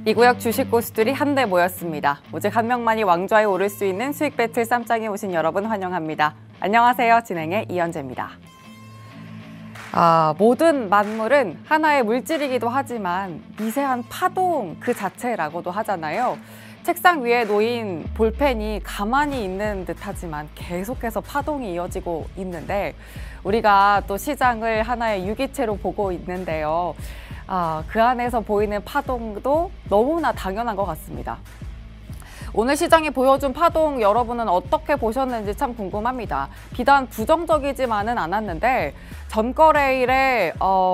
이 구역 주식 고수들이 한데 모였습니다. 오직 한 명만이 왕좌에 오를 수 있는 수익 배틀 쌈장에 오신 여러분 환영합니다. 안녕하세요. 진행의 이현재입니다. 모든 만물은 하나의 물질이기도 하지만 미세한 파동 그 자체라고도 하잖아요. 책상 위에 놓인 볼펜이 가만히 있는 듯하지만 계속해서 파동이 이어지고 있는데 우리가 또 시장을 하나의 유기체로 보고 있는데요. 그 안에서 보이는 파동도 너무나 당연한 것 같습니다. 오늘 시장이 보여준 파동 여러분은 어떻게 보셨는지 참 궁금합니다. 비단 부정적이지만은 않았는데 전거래일에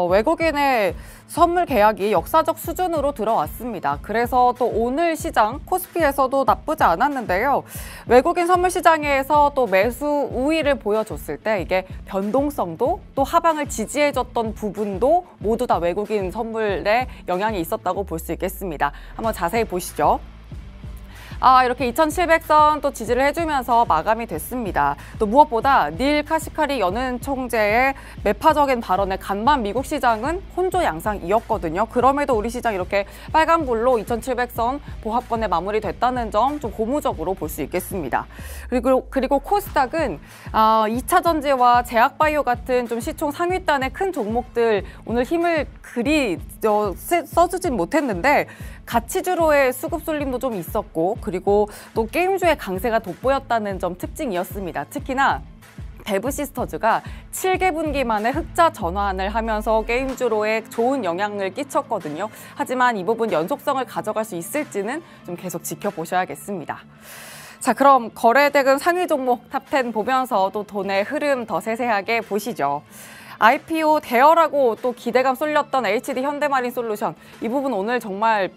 외국인의 선물 계약이 역사적 수준으로 들어왔습니다. 그래서 또 오늘 시장 코스피에서도 나쁘지 않았는데요. 외국인 선물 시장에서 또 매수 우위를 보여줬을 때 이게 변동성도 또 하방을 지지해줬던 부분도 모두 다 외국인 선물에 영향이 있었다고 볼 수 있겠습니다. 한번 자세히 보시죠. 이렇게 2700선 또 지지를 해주면서 마감이 됐습니다. 또 무엇보다 닐 카시카리 연은 총재의 매파적인 발언에 간만 미국 시장은 혼조 양상이었거든요. 그럼에도 우리 시장 이렇게 빨간불로 2700선 보합권에 마무리됐다는 점 좀 고무적으로 볼 수 있겠습니다. 그리고 코스닥은 2차 전지와 제약바이오 같은 좀 시총 상위단의 큰 종목들 오늘 힘을 그리 써주진 못했는데 가치주로의 수급 쏠림도 좀 있었고 그리고 또 게임주의 강세가 돋보였다는 점 특징이었습니다. 특히나 배브시스터즈가 7개 분기 만에 흑자 전환을 하면서 게임주로에 좋은 영향을 끼쳤거든요. 하지만 이 부분 연속성을 가져갈 수 있을지는 좀 계속 지켜보셔야겠습니다. 자, 그럼 거래대금 상위 종목 탑10 보면서 또 돈의 흐름 더 세세하게 보시죠. IPO 대여라고 또 기대감 쏠렸던 HD 현대마린솔루션 이 부분 오늘 정말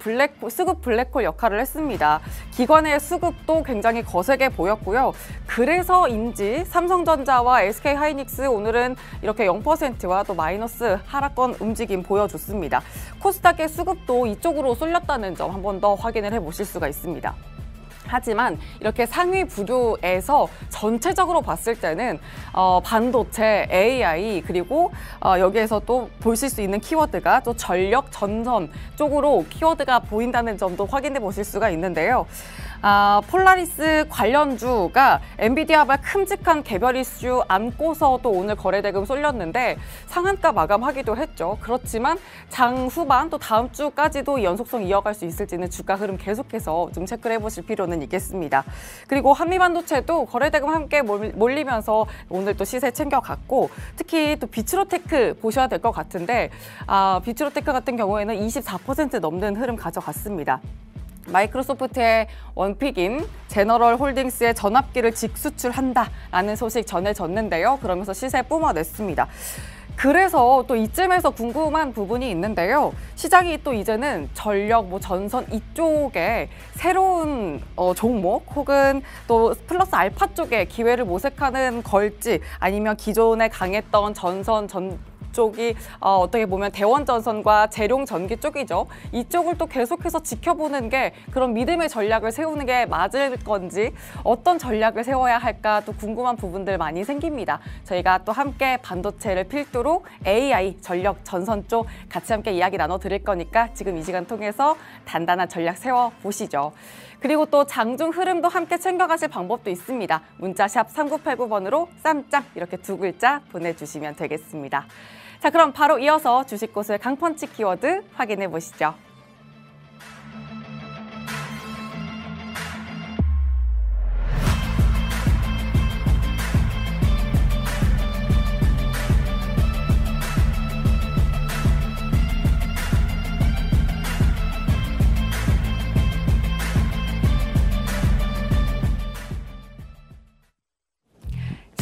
수급 블랙홀 역할을 했습니다. 기관의 수급도 굉장히 거세게 보였고요. 그래서인지 삼성전자와 SK하이닉스 오늘은 이렇게 0%와 또 마이너스 하락권 움직임 보여줬습니다. 코스닥의 수급도 이쪽으로 쏠렸다는 점 한 번 더 확인을 해보실 수가 있습니다. 하지만 이렇게 상위 부류에서 전체적으로 봤을 때는 반도체, AI 그리고 여기에서 또 보실 수 있는 키워드가 또 전력, 전선 쪽으로 키워드가 보인다는 점도 확인해 보실 수가 있는데요. 폴라리스 관련주가 엔비디아발 큼직한 개별 이슈 안고서 또 오늘 거래대금 쏠렸는데 상한가 마감하기도 했죠. 그렇지만 장 후반 또 다음 주까지도 연속성 이어갈 수 있을지는 주가 흐름 계속해서 좀 체크를 해보실 필요는 있겠습니다. 그리고 한미반도체도 거래대금 함께 몰리면서 오늘 또 시세 챙겨갔고 특히 또 비츠로테크 보셔야 될 것 같은데 비츠로테크 같은 경우에는 24% 넘는 흐름 가져갔습니다. 마이크로소프트의 원픽인 제너럴 홀딩스의 전압기를 직수출한다라는 소식 전해졌는데요. 그러면서 시세 뿜어냈습니다. 그래서 또 이쯤에서 궁금한 부분이 있는데요. 시장이 또 이제는 전력, 전선 이쪽에 새로운 종목 혹은 또 플러스 알파 쪽에 기회를 모색하는 걸지 아니면 기존에 강했던 전선 쪽이 어떻게 보면 대원전선과 재룡전기 쪽이죠. 이쪽을 또 계속해서 지켜보는 게 그런 믿음의 전략을 세우는 게 맞을 건지 어떤 전략을 세워야 할까 또 궁금한 부분들 많이 생깁니다. 저희가 또 함께 반도체를 필두로 AI, 전력, 전선 쪽 같이 함께 이야기 나눠드릴 거니까 지금 이 시간 통해서 단단한 전략 세워보시죠. 그리고 또 장중 흐름도 함께 챙겨가실 방법도 있습니다. 문자샵 3989번으로 쌈짱 이렇게 두 글자 보내주시면 되겠습니다. 자, 그럼 바로 이어서 주식고수의 강펀치 키워드 확인해 보시죠.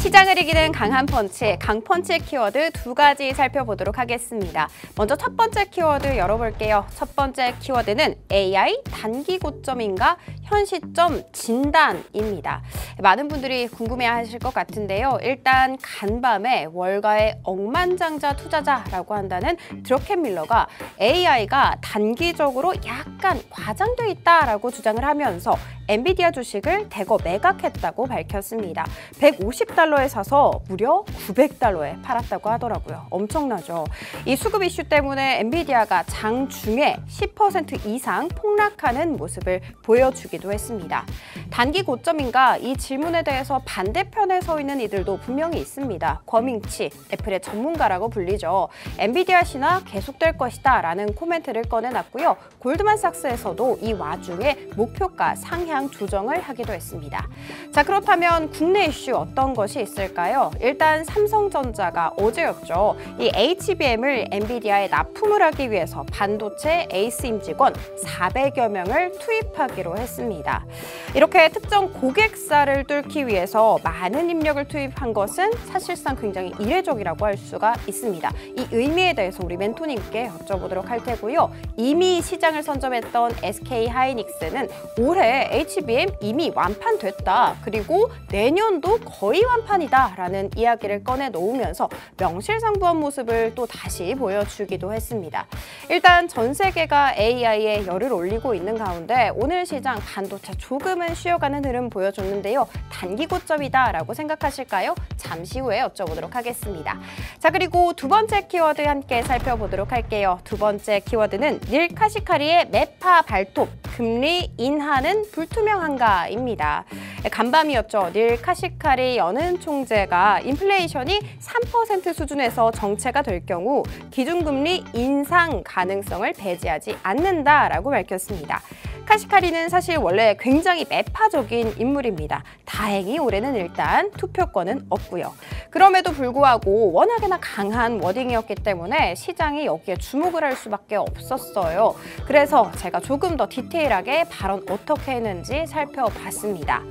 시장을 이기는 강한 펀치, 강펀치의 키워드 두 가지 살펴보도록 하겠습니다. 먼저 첫 번째 키워드 열어볼게요. 첫 번째 키워드는 AI 단기 고점인가 현 시점 진단입니다. 많은 분들이 궁금해하실 것 같은데요. 일단 간밤에 월가의 억만장자 투자자라고 한다는 드러켄밀러가 AI가 단기적으로 약간 과장돼 있다라고 주장을 하면서 엔비디아 주식을 대거 매각했다고 밝혔습니다. 150달러에 사서 무려 900달러에 팔았다고 하더라고요. 엄청나죠. 이 수급 이슈 때문에 엔비디아가 장중에 10% 이상 폭락하는 모습을 보여주기도 했습니다. 단기 고점인가 이 질문에 대해서 반대편에 서 있는 이들도 분명히 있습니다. 권밍치, 애플의 전문가라고 불리죠. 엔비디아 신화 계속될 것이다 라는 코멘트를 꺼내놨고요. 골드만삭스에서도 이 와중에 목표가 상향 조정을 하기도 했습니다. 자, 그렇다면 국내 이슈 어떤 것이 있을까요? 일단 삼성전자가 어제였죠. 이 HBM을 엔비디아에 납품을 하기 위해서 반도체 에이스 임직원 400여 명을 투입하기로 했습니다. 이렇게 특정 고객사를 뚫기 위해서 많은 인력을 투입한 것은 사실상 굉장히 이례적이라고 할 수가 있습니다. 이 의미에 대해서 우리 멘토님께 여쭤보도록 할 테고요. 이미 시장을 선점했던 SK하이닉스는 올해 HBM 이미 완판됐다. 그리고 내년도 거의 완판이다 라는 이야기를 꺼내놓으면서 명실상부한 모습을 또 다시 보여주기도 했습니다. 일단 전 세계가 AI에 열을 올리고 있는 가운데 오늘 시장 반도체 조금은 쉬어가는 흐름 보여줬는데요. 단기 고점이다 라고 생각하실까요? 잠시 후에 여쭤보도록 하겠습니다. 자, 그리고 두 번째 키워드 함께 살펴보도록 할게요. 두 번째 키워드는 닐 카시카리의 매파 발톱, 금리 인하는 불투명한가입니다. 간밤이었죠. 닐 카시카리 연은 총재가 인플레이션이 3% 수준에서 정체가 될 경우 기준금리 인상 가능성을 배제하지 않는다라고 밝혔습니다. 카시카리는 사실 원래 굉장히 매파적인 인물입니다. 다행히 올해는 일단 투표권은 없고요. 그럼에도 불구하고 워낙에나 강한 워딩이었기 때문에 시장이 여기에 주목을 할 수밖에 없었어요. 그래서 제가 조금 더 디테일하게 발언 어떻게 했는지 살펴봤습니다.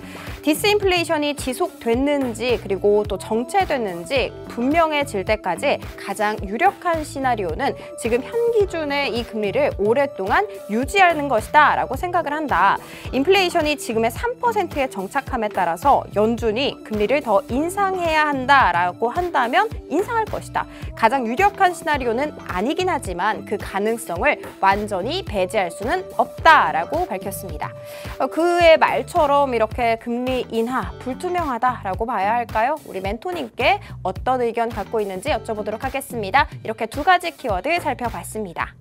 디스인플레이션이 지속됐는지 그리고 또 정체됐는지 분명해질 때까지 가장 유력한 시나리오는 지금 현 기준의 이 금리를 오랫동안 유지하는 것이다 라고 생각을 한다. 인플레이션이 지금의 3%에 정착함에 따라서 연준이 금리를 더 인상해야 한다라고 한다면 인상할 것이다. 가장 유력한 시나리오는 아니긴 하지만 그 가능성을 완전히 배제할 수는 없다라고 밝혔습니다. 그의 말처럼 이렇게 금리 인하 불투명하다라고 봐야 할까요? 우리 멘토님께 어떤 의견 갖고 있는지 여쭤보도록 하겠습니다. 이렇게 두 가지 키워드 살펴봤습니다.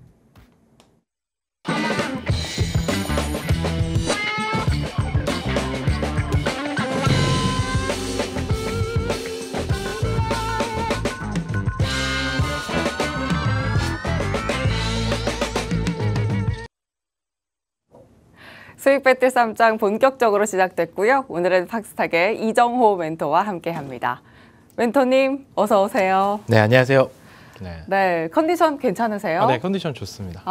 수익 배틀 3장 본격적으로 시작됐고요. 오늘은 팍스탁의 이정호 멘토와 함께합니다. 멘토님 어서 오세요. 네, 안녕하세요. 네, 컨디션 괜찮으세요? 네, 컨디션 좋습니다.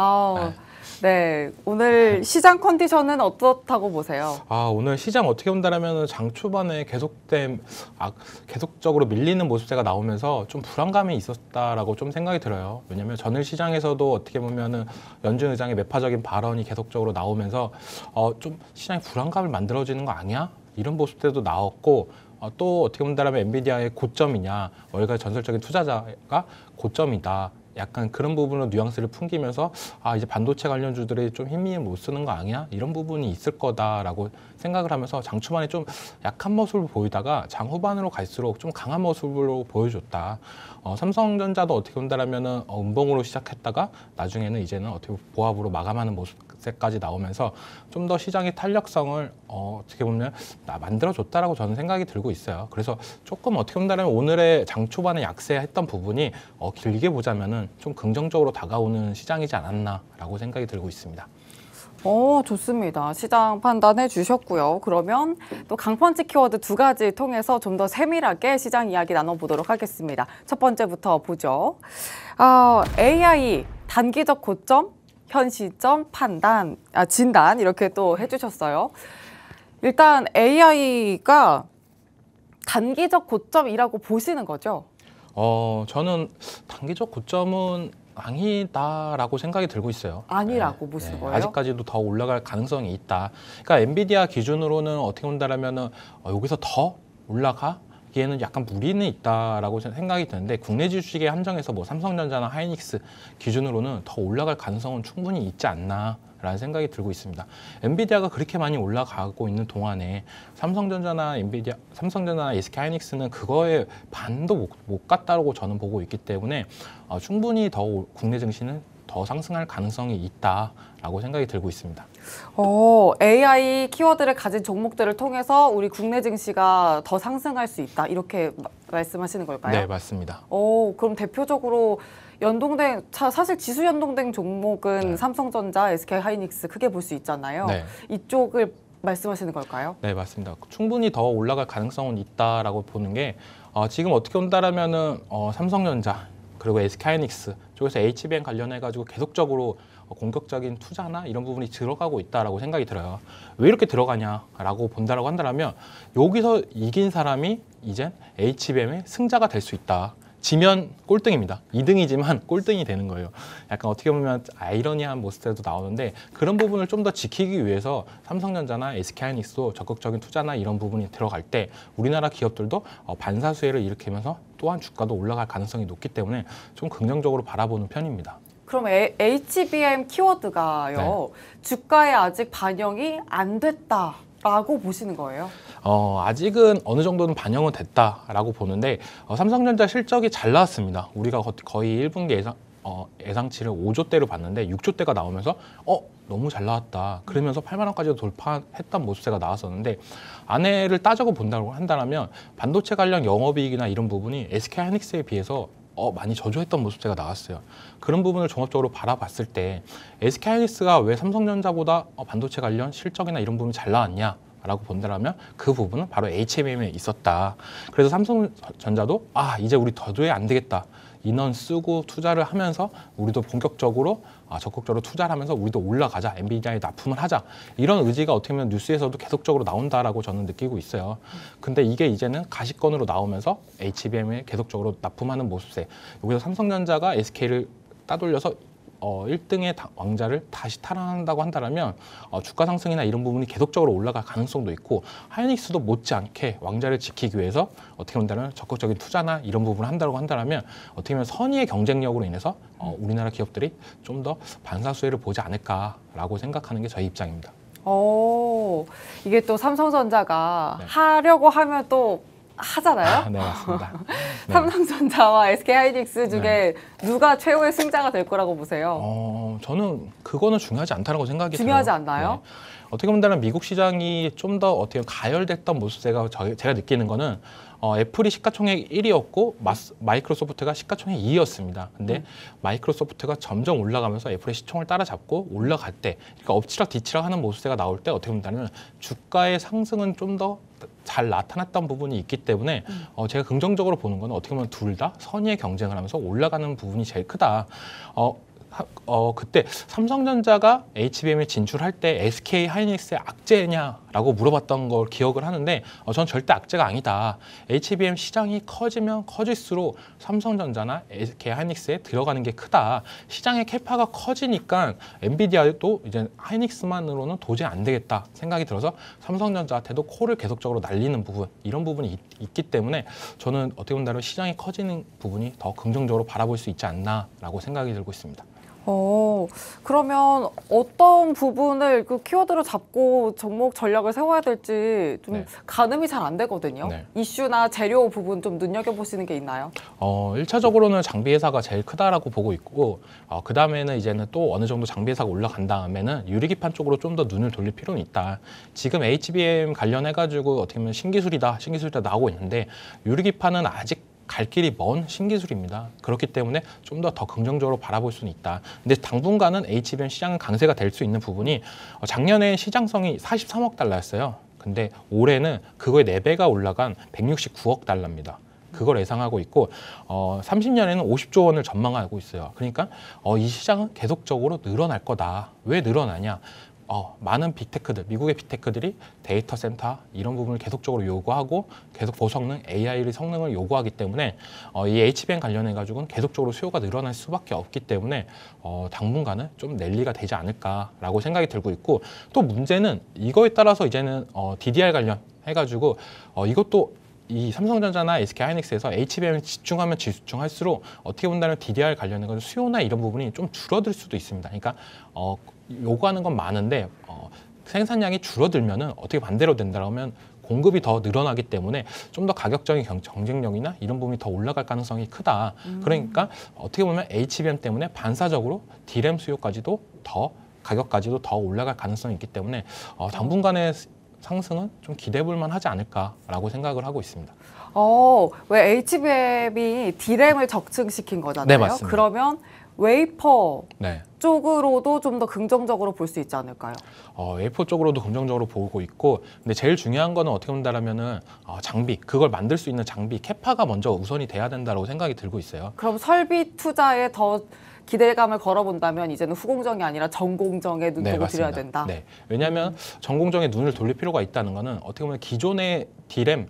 네, 오늘 시장 컨디션은 어떻다고 보세요? 오늘 시장 어떻게 본다면 장 초반에 계속적으로 밀리는 모습세가 나오면서 좀 불안감이 있었다라고 좀 생각이 들어요. 왜냐하면 전일 시장에서도 어떻게 보면은 연준 의장의 매파적인 발언이 계속적으로 나오면서 좀 시장에 불안감을 만들어지는 거 아니야? 이런 모습들도 나왔고 또 어떻게 본다면 엔비디아의 고점이냐, 월가의 전설적인 투자자가 고점이다. 약간 그런 부분으로 뉘앙스를 풍기면서 이제 반도체 관련주들이 좀 힘이 못 쓰는 거 아니야? 이런 부분이 있을 거다라고 생각을 하면서 장 초반에 좀 약한 모습을 보이다가 장 후반으로 갈수록 좀 강한 모습으로 보여줬다. 삼성전자도 어떻게 본다면은 음봉으로 시작했다가 나중에는 이제는 어떻게 보합으로 마감하는 모습까지 나오면서 좀 더 시장의 탄력성을 어떻게 보면 만들어줬다라고 저는 생각이 들고 있어요. 그래서 조금 어떻게 본다면 오늘의 장 초반에 약세했던 부분이 길게 보자면은 좀 긍정적으로 다가오는 시장이지 않았나라고 생각이 들고 있습니다. 좋습니다. 시장 판단해 주셨고요. 그러면 또 강펀치 키워드 두 가지 통해서 좀 더 세밀하게 시장 이야기 나눠보도록 하겠습니다. 첫 번째부터 보죠. AI 단기적 고점, 현 시점 판단, 진단 이렇게 또 해주셨어요. 일단 AI가 단기적 고점이라고 보시는 거죠? 저는 단기적 고점은 아니다라고 생각이 들고 있어요. 아니라고 보시는 거예요? 아직까지도 더 올라갈 가능성이 있다. 그러니까 엔비디아 기준으로는 어떻게 본다면은 여기서 더 올라가? 기에는 약간 무리는 있다라고 생각이 드는데 국내 주식에 한정해서 뭐 삼성전자나 하이닉스 기준으로는 더 올라갈 가능성은 충분히 있지 않나라는 생각이 들고 있습니다. 엔비디아가 그렇게 많이 올라가고 있는 동안에 삼성전자나 SK 하이닉스는 그거에 반도 못 갔다고 저는 보고 있기 때문에 충분히 더 국내 증시는 더 상승할 가능성이 있다라고 생각이 들고 있습니다. AI 키워드를 가진 종목들을 통해서 우리 국내 증시가 더 상승할 수 있다. 이렇게 말씀하시는 걸까요? 네, 맞습니다. 그럼 대표적으로 연동된, 사실 지수 연동된 종목은 네. 삼성전자, SK 하이닉스 크게 볼 수 있잖아요. 네. 이쪽을 말씀하시는 걸까요? 네, 맞습니다. 충분히 더 올라갈 가능성은 있다라고 보는 게 지금 어떻게 본다라면은 삼성전자 그리고 SK하이닉스 쪽에서 HBM 관련해가지고 계속적으로 공격적인 투자나 이런 부분이 들어가고 있다라고 생각이 들어요. 왜 이렇게 들어가냐라고 본다라고 한다면 여기서 이긴 사람이 이제 HBM의 승자가 될 수 있다. 지면 꼴등입니다. 2등이지만 꼴등이 되는 거예요. 약간 어떻게 보면 아이러니한 모습도 나오는데 그런 부분을 좀 더 지키기 위해서 삼성전자나 SK하이닉스도 적극적인 투자나 이런 부분이 들어갈 때 우리나라 기업들도 반사수혜를 일으키면서 또한 주가도 올라갈 가능성이 높기 때문에 좀 긍정적으로 바라보는 편입니다. 그럼 HBM 키워드가요, 주가에 아직 반영이 안 됐다라고 보시는 거예요? 아직은 어느 정도는 반영은 됐다라고 보는데 삼성전자 실적이 잘 나왔습니다. 우리가 거의 1분기 예상치를 5조대로 봤는데 6조대가 나오면서 너무 잘 나왔다. 그러면서 8만 원까지도 돌파했던 모습세가 나왔었는데 안에를 따져고 본다고 한다면 반도체 관련 영업이익이나 이런 부분이 SK하이닉스에 비해서 많이 저조했던 모습세가 나왔어요. 그런 부분을 종합적으로 바라봤을 때 SK하이닉스가 왜 삼성전자보다 반도체 관련 실적이나 이런 부분이 잘 나왔냐? 라고 본다면 그 부분은 바로 HBM에 있었다. 그래서 삼성전자도 이제 우리 더도에 안 되겠다. 인원 쓰고 투자를 하면서 우리도 본격적으로 적극적으로 투자를 하면서 우리도 올라가자. 엔비디아에 납품을 하자. 이런 의지가 어떻게 보면 뉴스에서도 계속적으로 나온다라고 저는 느끼고 있어요. 근데 이게 이제는 가시권으로 나오면서 HBM에 계속적으로 납품하는 모습세. 여기서 삼성전자가 SK를 따돌려서 1등의 왕자를 다시 탈환한다고 한다면 주가 상승이나 이런 부분이 계속적으로 올라갈 가능성도 있고 하이닉스도 못지않게 왕자를 지키기 위해서 어떻게 본다면 적극적인 투자나 이런 부분을 한다고 한다면 어떻게 보면 선의의 경쟁력으로 인해서 우리나라 기업들이 좀 더 반사수혜를 보지 않을까라고 생각하는 게 저희 입장입니다. 이게 또 삼성전자가 네. 하려고 하면 또 하잖아요. 네, 맞습니다. 네. 삼성전자와 SK하이닉스 중에 누가 최후의 승자가 될 거라고 보세요? 저는 그거는 중요하지 않다고 생각이 중요하지 들어요. 않나요? 네. 어떻게 본다면 미국 시장이 좀 더 어떻게 가열됐던 모습세가 제가 느끼는 거는 애플이 시가총액 1위였고 마이크로소프트가 시가총액 2위였습니다. 근데 마이크로소프트가 점점 올라가면서 애플의 시총을 따라잡고 올라갈 때, 그러니까 엎치락 뒤치락 하는 모습세가 나올 때 어떻게 본다면 주가의 상승은 좀 더 잘 나타났던 부분이 있기 때문에 제가 긍정적으로 보는 건 어떻게 보면 둘 다 선의의 경쟁을 하면서 올라가는 부분이 제일 크다. 그때 삼성전자가 HBM에 진출할 때 SK 하이닉스의 악재냐라고 물어봤던 걸 기억을 하는데 전 절대 악재가 아니다. HBM 시장이 커지면 커질수록 삼성전자나 SK 하이닉스에 들어가는 게 크다. 시장의 캐파가 커지니까 엔비디아도 이제 하이닉스만으로는 도저히 안 되겠다 생각이 들어서 삼성전자한테도 코를 계속적으로 날리는 부분, 이런 부분이 있기 때문에 저는 어떻게 본다면 시장이 커지는 부분이 더 긍정적으로 바라볼 수 있지 않나라고 생각이 들고 있습니다. 그러면 어떤 부분을 그 키워드로 잡고 종목 전략을 세워야 될지 좀 가늠이 잘 안 되거든요. 네. 이슈나 재료 부분 좀 눈여겨보시는 게 있나요? 1차적으로는 장비 회사가 제일 크다라고 보고 있고 그 다음에는 이제는 또 어느 정도 장비 회사가 올라간 다음에는 유리기판 쪽으로 좀 더 눈을 돌릴 필요는 있다. 지금 HBM 관련해가지고 어떻게 보면 신기술이다 나오고 있는데 유리기판은 아직 갈 길이 먼 신기술입니다. 그렇기 때문에 좀 더 긍정적으로 바라볼 수는 있다. 근데 당분간은 HBM 시장은 강세가 될 수 있는 부분이 작년에 시장성이 43억 달러였어요. 근데 올해는 그거의 4배가 올라간 169억 달러입니다. 그걸 예상하고 있고 30년에는 50조 원을 전망하고 있어요. 그러니까 이 시장은 계속적으로 늘어날 거다. 왜 늘어나냐? 많은 빅테크들, 미국의 빅테크들이 데이터 센터 이런 부분을 계속적으로 요구하고 계속 고성능 AI 성능을 요구하기 때문에 이 HBM 관련해 가지고는 계속적으로 수요가 늘어날 수밖에 없기 때문에 당분간은 좀 랠리가 되지 않을까라고 생각이 들고 있고 또 문제는 이거에 따라서 이제는 DDR 관련 해가지고 이것도 이 삼성전자나 SK하이닉스에서 HBM에 집중하면 집중할수록 어떻게 본다면 DDR 관련된 수요나 이런 부분이 좀 줄어들 수도 있습니다. 그러니까 요구하는 건 많은데 생산량이 줄어들면은 어떻게 반대로 된다면 공급이 더 늘어나기 때문에 좀 더 가격적인 경쟁력이나 이런 부분이 더 올라갈 가능성이 크다. 그러니까 어떻게 보면 HBM 때문에 반사적으로 D램 수요까지도 가격까지도 더 올라갈 가능성이 있기 때문에 당분간의 상승은 좀 기대해 볼 만하지 않을까라고 생각을 하고 있습니다. 왜 HBM이 D램을 적층시킨 거잖아요. 네, 맞습니다. 그러면 웨이퍼 네. 쪽으로도 좀 더 긍정적으로 볼 수 있지 않을까요? 웨이퍼 쪽으로도 긍정적으로 보고 있고, 근데 제일 중요한 거는 어떻게 본다라면은 장비, 그걸 만들 수 있는 장비 캐파가 먼저 우선이 돼야 된다고 생각이 들고 있어요. 그럼 설비 투자에 더 기대감을 걸어본다면 이제는 후공정이 아니라 전공정에 눈독을 들여야 된다. 네, 왜냐하면 전공정에 눈을 돌릴 필요가 있다는 거는 어떻게 보면 기존의 D램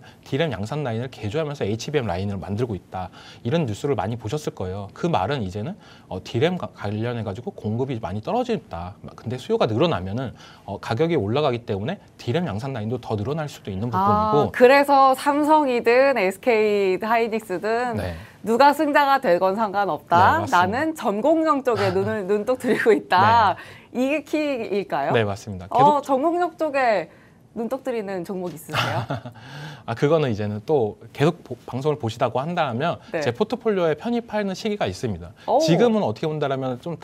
양산 라인을 개조하면서 HBM 라인을 만들고 있다. 이런 뉴스를 많이 보셨을 거예요. 그 말은 이제는 D램 관련해 가지고 공급이 많이 떨어진다. 근데 수요가 늘어나면은 가격이 올라가기 때문에 D램 양산 라인도 더 늘어날 수도 있는 부분이고. 그래서 삼성이든 SK 하이닉스든 네. 누가 승자가 되건 상관없다. 네, 나는 전공정 쪽에 눈독 들이고 있다. 이게 키일까요? 네, 맞습니다. 계속 전공정 쪽에 눈독 들이는 종목 있으세요? 그거는 이제는 또 계속 방송을 보시다고 한다면 네. 제 포트폴리오에 편입하는 시기가 있습니다. 지금은 어떻게 본다라면 좀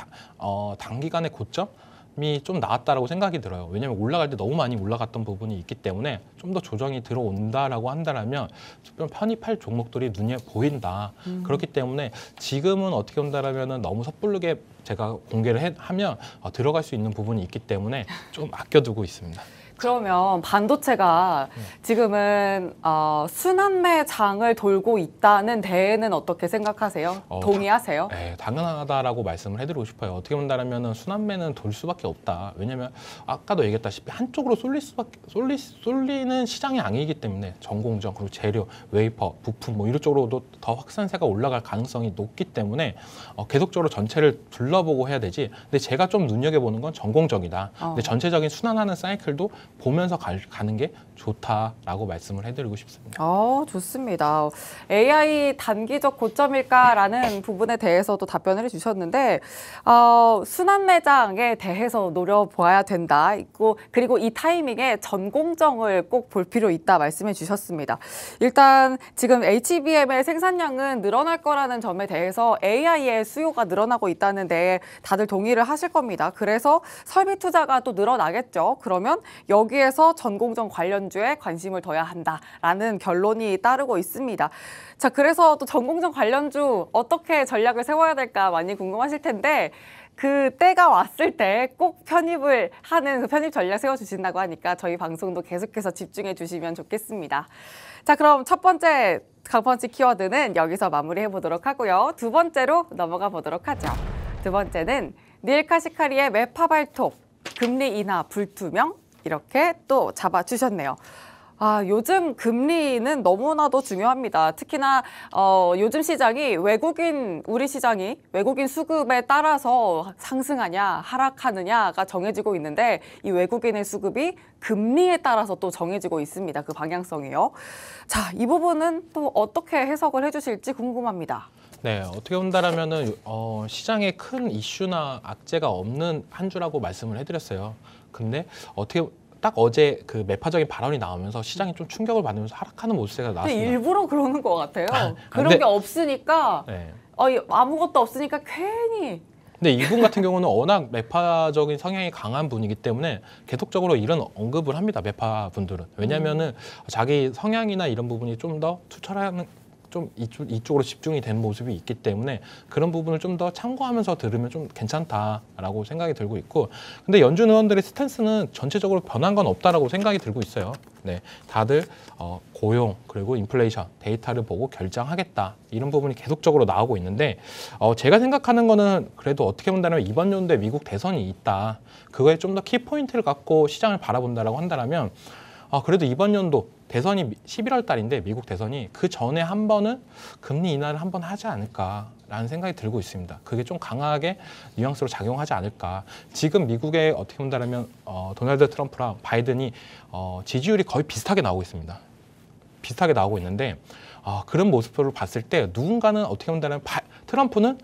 단기간의 고점이 좀 나왔다라고 생각이 들어요. 왜냐하면 올라갈 때 너무 많이 올라갔던 부분이 있기 때문에 좀 더 조정이 들어온다라고 한다면 좀 편입할 종목들이 눈에 보인다. 그렇기 때문에 지금은 어떻게 본다라면 너무 섣부르게 제가 공개를 하면 들어갈 수 있는 부분이 있기 때문에 좀 아껴두고 있습니다. 그러면 반도체가 지금은 순환매 장을 돌고 있다는 데에는 어떻게 생각하세요? 동의하세요? 네, 당연하다라고 말씀을 해드리고 싶어요. 어떻게 본다면 순환매는 돌 수밖에 없다. 왜냐하면 아까도 얘기했다시피 한쪽으로 쏠리는 시장이 아니기 때문에 전공정, 그리고 재료, 웨이퍼, 부품 이런 쪽으로도 더 확산세가 올라갈 가능성이 높기 때문에 계속적으로 전체를 둘러보고 해야 되지. 근데 제가 좀 눈여겨보는 건 전공정이다. 근데 전체적인 순환하는 사이클도 보면서 가는 게 좋다라고 말씀을 해드리고 싶습니다. 좋습니다. AI 단기적 고점일까라는 부분에 대해서도 답변을 해주셨는데 순환 매장에 대해서 노려보아야 된다. 그리고 이 타이밍에 전공정을 꼭 볼 필요 있다 말씀해 주셨습니다. 일단 지금 HBM의 생산량은 늘어날 거라는 점에 대해서 AI의 수요가 늘어나고 있다는 데 다들 동의를 하실 겁니다. 그래서 설비 투자가 또 늘어나겠죠. 그러면 여기에서 전공정 관련주에 관심을 둬야 한다라는 결론이 따르고 있습니다. 자, 그래서 또 전공정 관련주 어떻게 전략을 세워야 될까 많이 궁금하실 텐데 그 때가 왔을 때 꼭 편입을 하는 그 편입 전략 세워주신다고 하니까 저희 방송도 계속해서 집중해 주시면 좋겠습니다. 자, 그럼 첫 번째 강펀치 키워드는 여기서 마무리해 보도록 하고요. 두 번째로 넘어가 보도록 하죠. 두 번째는 닐 카시카리의 매파 발톱, 금리 인하 불투명 이렇게 또 잡아주셨네요. 요즘 금리는 너무나도 중요합니다. 특히나 요즘 시장이 우리 시장이 외국인 수급에 따라서 상승하냐 하락하느냐가 정해지고 있는데 이 외국인의 수급이 금리에 따라서 또 정해지고 있습니다. 그 방향성이요. 자, 이 부분은 또 어떻게 해석을 해주실지 궁금합니다. 네, 어떻게 본다라면은 시장에 큰 이슈나 악재가 없는 한 주라고 말씀을 해드렸어요. 근데 딱 어제 그 매파적인 발언이 나오면서 시장이 좀 충격을 받으면서 하락하는 모습세가 나왔습니다. 일부러 그러는 것 같아요. 그런 게 없으니까 네. 아무것도 없으니까 괜히. 근데 이분 같은 경우는 워낙 매파적인 성향이 강한 분이기 때문에 계속적으로 이런 언급을 합니다. 매파 분들은. 왜냐하면은 자기 성향이나 이런 부분이 좀 더 투철하는 좀 이쪽으로 집중이 된 모습이 있기 때문에 그런 부분을 좀 더 참고하면서 들으면 좀 괜찮다라고 생각이 들고 있고, 근데 연준 의원들의 스탠스는 전체적으로 변한 건 없다라고 생각이 들고 있어요. 네, 다들 고용 그리고 인플레이션 데이터를 보고 결정하겠다 이런 부분이 계속적으로 나오고 있는데 제가 생각하는 거는 그래도 어떻게 본다면 이번 연도에 미국 대선이 있다. 그거에 좀 더 키포인트를 갖고 시장을 바라본다라고 한다면 그래도 이번 연도 대선이 11월 달인데 미국 대선이 그 전에 한 번은 금리 인하를 한 번 하지 않을까라는 생각이 들고 있습니다. 그게 좀 강하게 뉘앙스로 작용하지 않을까. 지금 미국에 어떻게 본다면 도널드 트럼프랑 바이든이 지지율이 거의 비슷하게 나오고 있습니다. 비슷하게 나오고 있는데 그런 모습을 봤을 때 누군가는 어떻게 본다면 트럼프는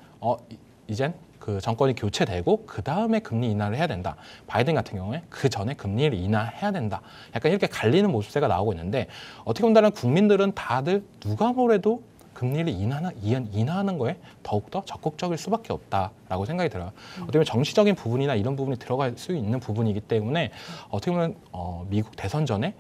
이젠 그 정권이 교체되고 그 다음에 금리 인하를 해야 된다. 바이든 같은 경우에 그 전에 금리를 인하해야 된다. 약간 이렇게 갈리는 모습세가 나오고 있는데 어떻게 본다면 국민들은 다들 누가 뭐래도 금리를 인하하는 거에 더욱더 적극적일 수밖에 없다라고 생각이 들어요. 어떻게 보면 정치적인 부분이나 이런 부분이 들어갈 수 있는 부분이기 때문에 어떻게 보면 미국 대선 전에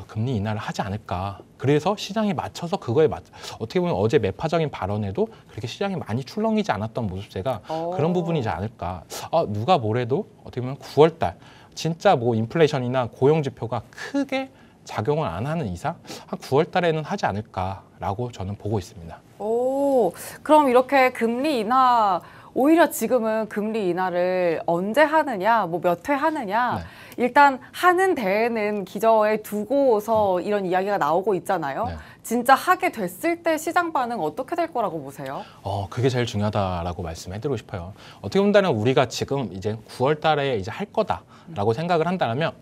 금리 인하를 하지 않을까. 그래서 시장에 맞춰서 어떻게 보면 어제 매파적인 발언에도 그렇게 시장이 많이 출렁이지 않았던 모습세가 그런 부분이지 않을까. 누가 뭐래도 어떻게 보면 9월 달 진짜 뭐 인플레이션이나 고용 지표가 크게 작용을 안 하는 이상 한 9월 달에는 하지 않을까라고 저는 보고 있습니다. 오, 그럼 이렇게 금리 인하, 오히려 지금은 금리 인하를 언제 하느냐, 뭐 몇 회 하느냐, 네. 일단 하는 데에는 기저에 두고서 이런 이야기가 나오고 있잖아요. 네. 진짜 하게 됐을 때 시장 반응 어떻게 될 거라고 보세요? 그게 제일 중요하다라고 말씀해드리고 싶어요. 어떻게 본다면 우리가 지금 이제 9월 달에 이제 할 거다라고 생각을 한다면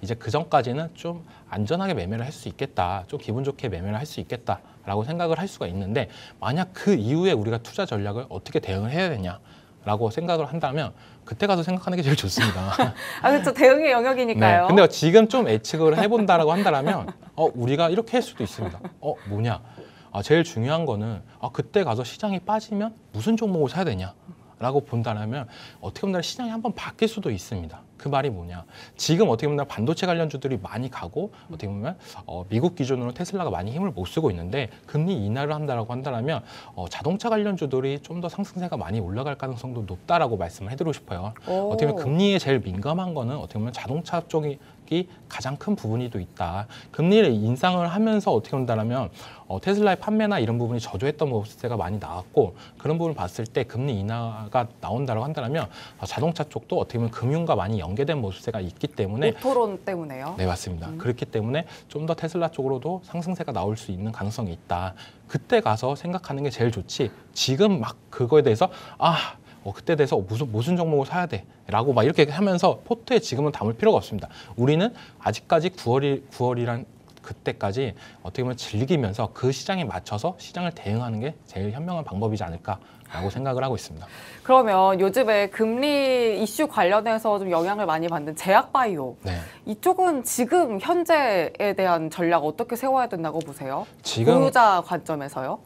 이제 그 전까지는 좀 안전하게 매매를 할 수 있겠다. 좀 기분 좋게 매매를 할 수 있겠다라고 생각을 할 수가 있는데 만약 그 이후에 우리가 투자 전략을 어떻게 대응을 해야 되냐라고 생각을 한다면 그때 가서 생각하는 게 제일 좋습니다. 그렇죠. 대응의 영역이니까요. 네. 근데 지금 좀 예측을 해본다라고 한다면 우리가 이렇게 할 수도 있습니다. 뭐냐? 제일 중요한 거는 그때 가서 시장이 빠지면 무슨 종목을 사야 되냐라고 본다면 어떻게 보면 시장이 한번 바뀔 수도 있습니다. 그 말이 뭐냐? 지금 어떻게 보면 반도체 관련주들이 많이 가고 어떻게 보면 미국 기준으로 테슬라가 많이 힘을 못 쓰고 있는데 금리 인하를 한다라고 한다면 자동차 관련주들이 좀 더 상승세가 많이 올라갈 가능성도 높다라고 말씀을 해드리고 싶어요. 어떻게 보면 금리에 제일 민감한 거는 어떻게 보면 자동차 쪽이 가장 큰 부분이 또 있다. 금리를 인상을 하면서 어떻게 본다면 테슬라의 판매나 이런 부분이 저조했던 모습세가 많이 나왔고 그런 부분을 봤을 때 금리 인하가 나온다고 한다면 자동차 쪽도 어떻게 보면 금융과 많이 연계된 모습세가 있기 때문에 오토론 때문에요? 네, 맞습니다. 그렇기 때문에 좀 더 테슬라 쪽으로도 상승세가 나올 수 있는 가능성이 있다. 그때 가서 생각하는 게 제일 좋지. 지금 막 그거에 대해서 그때 돼서 무슨 종목을 사야 돼 라고 막 이렇게 하면서 포트에 지금은 담을 필요가 없습니다. 우리는 아직까지 9월이란 그때까지 어떻게 보면 즐기면서 그 시장에 맞춰서 시장을 대응하는 게 제일 현명한 방법이지 않을까라고 생각을 하고 있습니다. 그러면 요즘에 금리 이슈 관련해서 좀 영향을 많이 받는 제약바이오. 네. 이쪽은 지금 현재에 대한 전략 어떻게 세워야 된다고 보세요? 지금 보유자 관점에서요?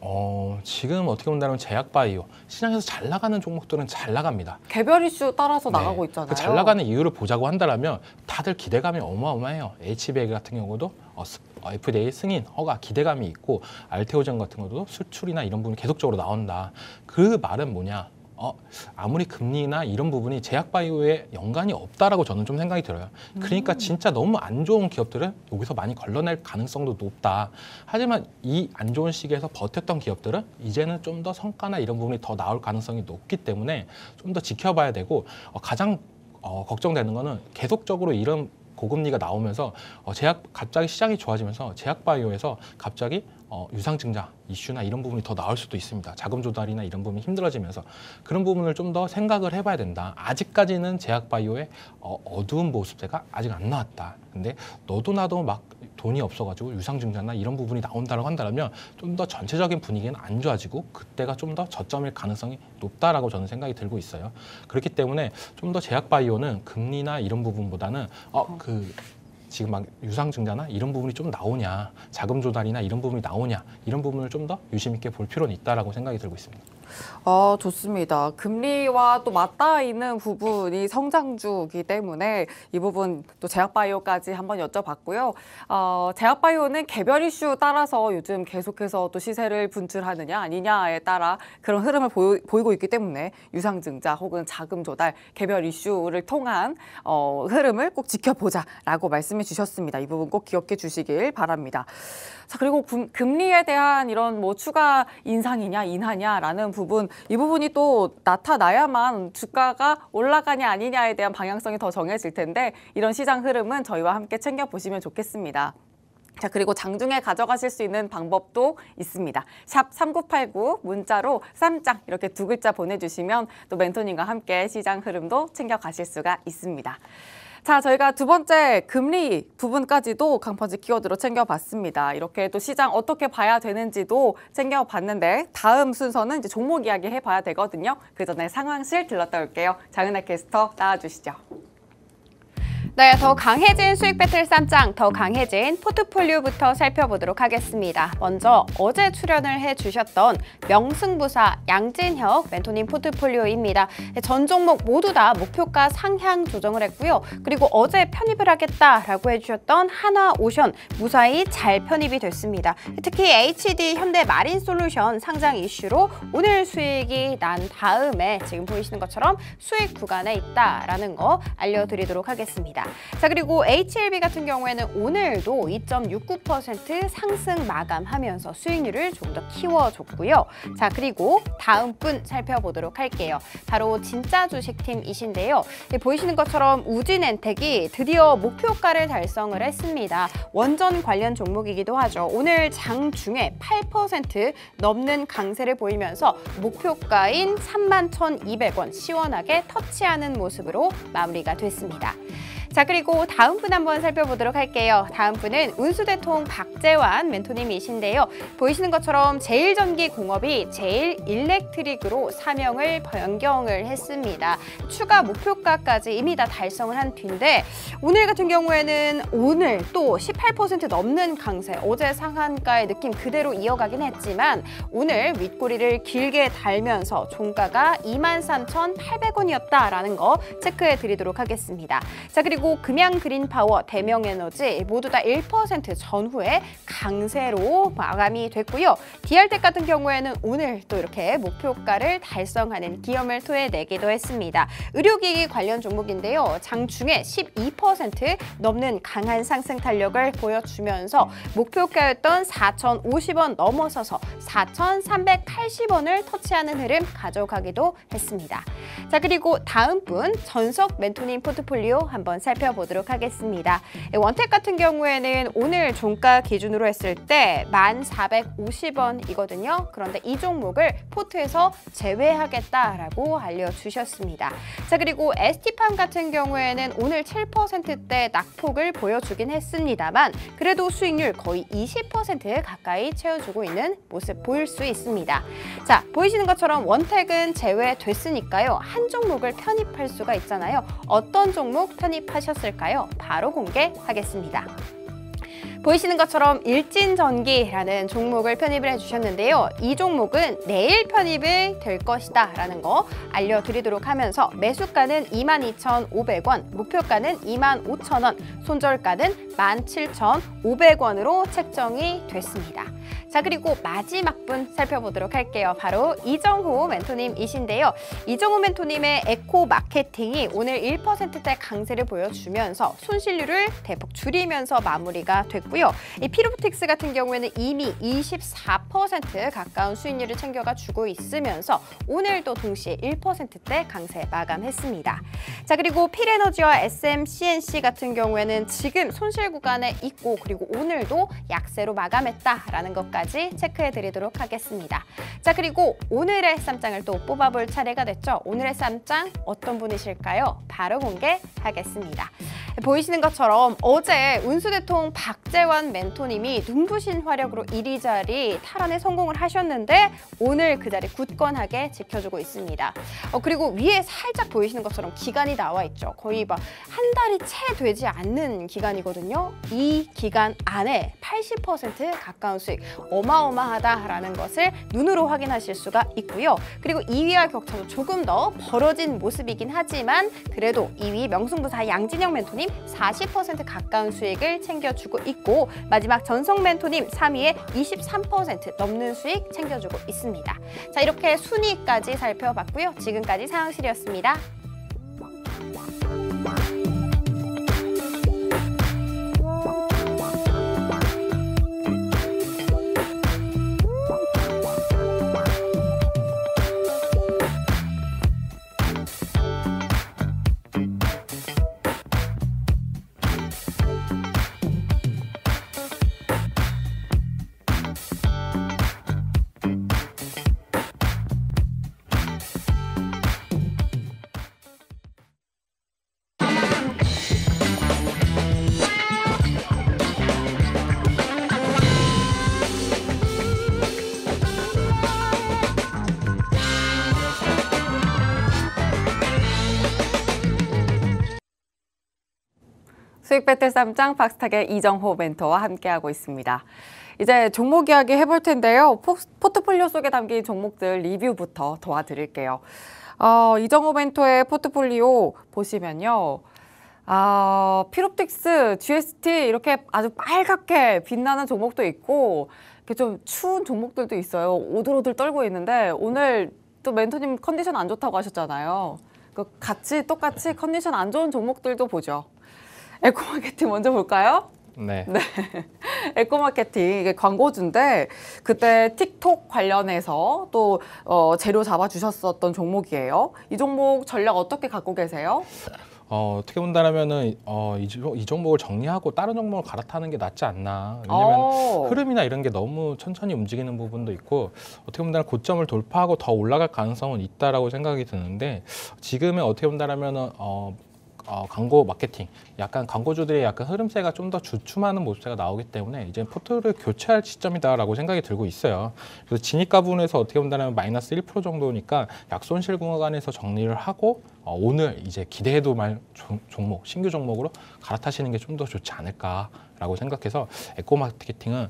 지금 어떻게 본다면 제약바이오 시장에서 잘 나가는 종목들은 잘 나갑니다. 개별 이슈 따라서 네. 나가고 있잖아요. 그 잘 나가는 이유를 보자고 한다면 다들 기대감이 어마어마해요. HBA 같은 경우도 FDA 승인, 허가, 기대감이 있고 알테오젠 같은 것도 수출이나 이런 부분이 계속적으로 나온다. 그 말은 뭐냐? 아무리 금리나 이런 부분이 제약바이오에 연관이 없다라고 저는 좀 생각이 들어요. 그러니까 진짜 너무 안 좋은 기업들은 여기서 많이 걸러낼 가능성도 높다. 하지만 이 안 좋은 시기에서 버텼던 기업들은 이제는 좀 더 성과나 이런 부분이 더 나올 가능성이 높기 때문에 좀 더 지켜봐야 되고 가장 걱정되는 거는 계속적으로 이런 고금리가 나오면서 갑자기 시장이 좋아지면서 제약바이오에서 갑자기 유상증자 이슈나 이런 부분이 더 나올 수도 있습니다. 자금 조달이나 이런 부분이 힘들어지면서 그런 부분을 좀 더 생각을 해봐야 된다. 아직까지는 제약바이오의 어두운 모습세가 아직 안 나왔다. 근데 너도 나도 막 돈이 없어가지고 유상증자나 이런 부분이 나온다고 한다면 좀 더 전체적인 분위기는 안 좋아지고 그때가 좀 더 저점일 가능성이 높다라고 저는 생각이 들고 있어요. 그렇기 때문에 좀 더 제약바이오는 금리나 이런 부분보다는 지금 막 유상증자나 이런 부분이 좀 나오냐, 자금 조달이나 이런 부분이 나오냐, 이런 부분을 좀 더 유심 있게 볼 필요는 있다라고 생각이 들고 있습니다. 좋습니다. 금리와 또 맞닿아 있는 부분이 성장주이기 때문에 이 부분 또 제약바이오까지 한번 여쭤봤고요. 제약바이오는 개별 이슈 따라서 요즘 계속해서 또 시세를 분출하느냐 아니냐에 따라 그런 흐름을 보이고 있기 때문에 유상증자 혹은 자금 조달, 개별 이슈를 통한 흐름을 꼭 지켜보자라고 말씀해 주셨습니다. 이 부분 꼭 기억해 주시길 바랍니다. 자, 그리고 금리에 대한 이런 뭐 추가 인상이냐 인하냐라는 부분, 이 부분이 또 나타나야만 주가가 올라가냐 아니냐에 대한 방향성이 더 정해질 텐데 이런 시장 흐름은 저희와 함께 챙겨보시면 좋겠습니다. 자, 그리고 장중에 가져가실 수 있는 방법도 있습니다. 샵 3989 문자로 쌈장 이렇게 2글자 보내주시면 또 멘토님과 함께 시장 흐름도 챙겨가실 수가 있습니다. 자, 저희가 두 번째 금리 부분까지도 강펀치 키워드로 챙겨봤습니다. 이렇게 또 시장 어떻게 봐야 되는지도 챙겨봤는데 다음 순서는 이제 종목 이야기 해봐야 되거든요. 그 전에 상황실 들렀다 올게요. 장은하 캐스터 나와주시죠. 네, 더 강해진 수익 배틀 쌈장, 더 강해진 포트폴리오부터 살펴보도록 하겠습니다. 먼저 어제 출연을 해주셨던 명승부사 양진혁 멘토님 포트폴리오입니다. 전 종목 모두 다 목표가 상향 조정을 했고요. 그리고 어제 편입을 하겠다라고 해주셨던 하나오션 무사히 잘 편입이 됐습니다. 특히 HD 현대마린솔루션 상장 이슈로 오늘 수익이 난 다음에 지금 보이시는 것처럼 수익 구간에 있다라는 거 알려드리도록 하겠습니다. 자, 그리고 HLB 같은 경우에는 오늘도 2.69% 상승 마감하면서 수익률을 좀 더 키워줬고요. 자, 그리고 다음 분 살펴보도록 할게요. 바로 진짜 주식팀이신데요. 보이시는 것처럼 우진엔텍이 드디어 목표가를 달성을 했습니다. 원전 관련 종목이기도 하죠. 오늘 장중에 8% 넘는 강세를 보이면서 목표가인 31,200원 시원하게 터치하는 모습으로 마무리가 됐습니다. 자, 그리고 다음 분 한번 살펴보도록 할게요. 다음 분은 운수대통 박재환 멘토님이신데요. 보이시는 것처럼 제일전기공업이 제일일렉트릭으로 사명을 변경을 했습니다. 추가 목표가까지 이미 다 달성을 한 뒤인데 오늘 같은 경우에는 오늘 또 18% 넘는 강세, 어제 상한가의 느낌 그대로 이어가긴 했지만 오늘 윗꼬리를 길게 달면서 종가가 23,800원이었다라는 거 체크해 드리도록 하겠습니다. 자, 그리고 금양 그린파워, 대명에너지 모두 다 1% 전후에 강세로 마감이 됐고요. DR텍 같은 경우에는 오늘 또 이렇게 목표가를 달성하는 기염을 토해내기도 했습니다. 의료기기 관련 종목인데요. 장중에 12% 넘는 강한 상승 탄력을 보여주면서 목표가였던 4,050원 넘어서서 4,380원을 터치하는 흐름 가져가기도 했습니다. 자, 그리고 다음 분 전석 멘토님 포트폴리오 한번 살펴보도록 하겠습니다. 원택 같은 경우에는 오늘 종가 기준으로 했을 때 1,450원이거든요. 그런데 이 종목을 포트에서 제외하겠다라고 알려주셨습니다. 자, 그리고 ST팜 같은 경우에는 오늘 7%대 낙폭을 보여주긴 했습니다만 그래도 수익률 거의 20% 가까이 채워주고 있는 모습 보일 수 있습니다. 자, 보이시는 것처럼 원택은 제외됐으니까요. 한 종목을 편입할 수가 있잖아요. 어떤 종목 편입하셨을까요? 바로 공개하겠습니다. 보이시는 것처럼 일진전기라는 종목을 편입을 해주셨는데요. 이 종목은 내일 편입이 될 것이다 라는 거 알려드리도록 하면서 매수가는 22,500원, 목표가는 25,000원, 손절가는 17,500원으로 책정이 됐습니다. 자, 그리고 마지막 분 살펴보도록 할게요. 바로 이정호 멘토님이신데요. 이정호 멘토님의 에코 마케팅이 오늘 1%대 강세를 보여주면서 손실률을 대폭 줄이면서 마무리가 됐고요. 이 피로보틱스 같은 경우에는 이미 24% 가까운 수익률을 챙겨가 주고 있으면서 오늘도 동시에 1%대 강세 마감했습니다. 자, 그리고 필에너지와 SMCNC 같은 경우에는 지금 손실 구간에 있고 그리고 오늘도 약세로 마감했다라는 것까지 체크해 드리도록 하겠습니다. 자, 그리고 오늘의 쌈장을 또 뽑아볼 차례가 됐죠. 오늘의 쌈장 어떤 분이실까요? 바로 공개하겠습니다. 보이시는 것처럼 어제 운수대통 박재환 멘토님이 눈부신 화력으로 이리저리 탈환에 성공을 하셨는데 오늘 그 자리 굳건하게 지켜주고 있습니다. 그리고 위에 살짝 보이시는 것처럼 기간이 나와 있죠. 거의 막 한 달이 채 되지 않는 기간이거든요. 이 기간 안에 80% 가까운 수익, 어마어마하다라는 것을 눈으로 확인하실 수가 있고요. 그리고 2위와 격차도 조금 더 벌어진 모습이긴 하지만 그래도 2위 명승부사 양진영 멘토님 40% 가까운 수익을 챙겨주고 있고 마지막 전성 멘토님 3위에 23% 넘는 수익 챙겨주고 있습니다. 자, 이렇게 순위까지 살펴봤고요. 지금까지 상황실이었습니다. 수익 배틀 쌈장 박스탁의 이정호 멘토와 함께하고 있습니다. 이제 종목 이야기 해볼 텐데요. 포트폴리오 속에 담긴 종목들 리뷰부터 도와드릴게요. 이정호 멘토의 포트폴리오 보시면요. 피롭틱스, GST 이렇게 아주 빨갛게 빛나는 종목도 있고 이렇게 좀 추운 종목들도 있어요. 오들오들 떨고 있는데 오늘 또 멘토님 컨디션 안 좋다고 하셨잖아요. 같이 똑같이 컨디션 안 좋은 종목들도 보죠. 에코마케팅 먼저 볼까요? 네. 에코마케팅 이게 광고주인데 그때 틱톡 관련해서 또 재료 잡아주셨었던 종목이에요. 이 종목 전략 어떻게 갖고 계세요? 어떻게 본다면은 이 종목을 정리하고 다른 종목을 갈아타는 게 낫지 않나. 왜냐면 흐름이나 이런 게 너무 천천히 움직이는 부분도 있고 어떻게 본다면 고점을 돌파하고 더 올라갈 가능성은 있다라고 생각이 드는데 지금은 어떻게 본다면은 광고 마케팅, 약간 광고주들의 약간 흐름세가 좀 더 주춤하는 모습세가 나오기 때문에 이제 포트를 교체할 시점이다라고 생각이 들고 있어요. 그래서 진입가 부분에서 어떻게 본다면 마이너스 1% 정도니까 약손실 구간에서 정리를 하고 오늘 이제 기대해도 말 종목, 신규 종목으로 갈아타시는 게 좀 더 좋지 않을까라고 생각해서 에코 마케팅은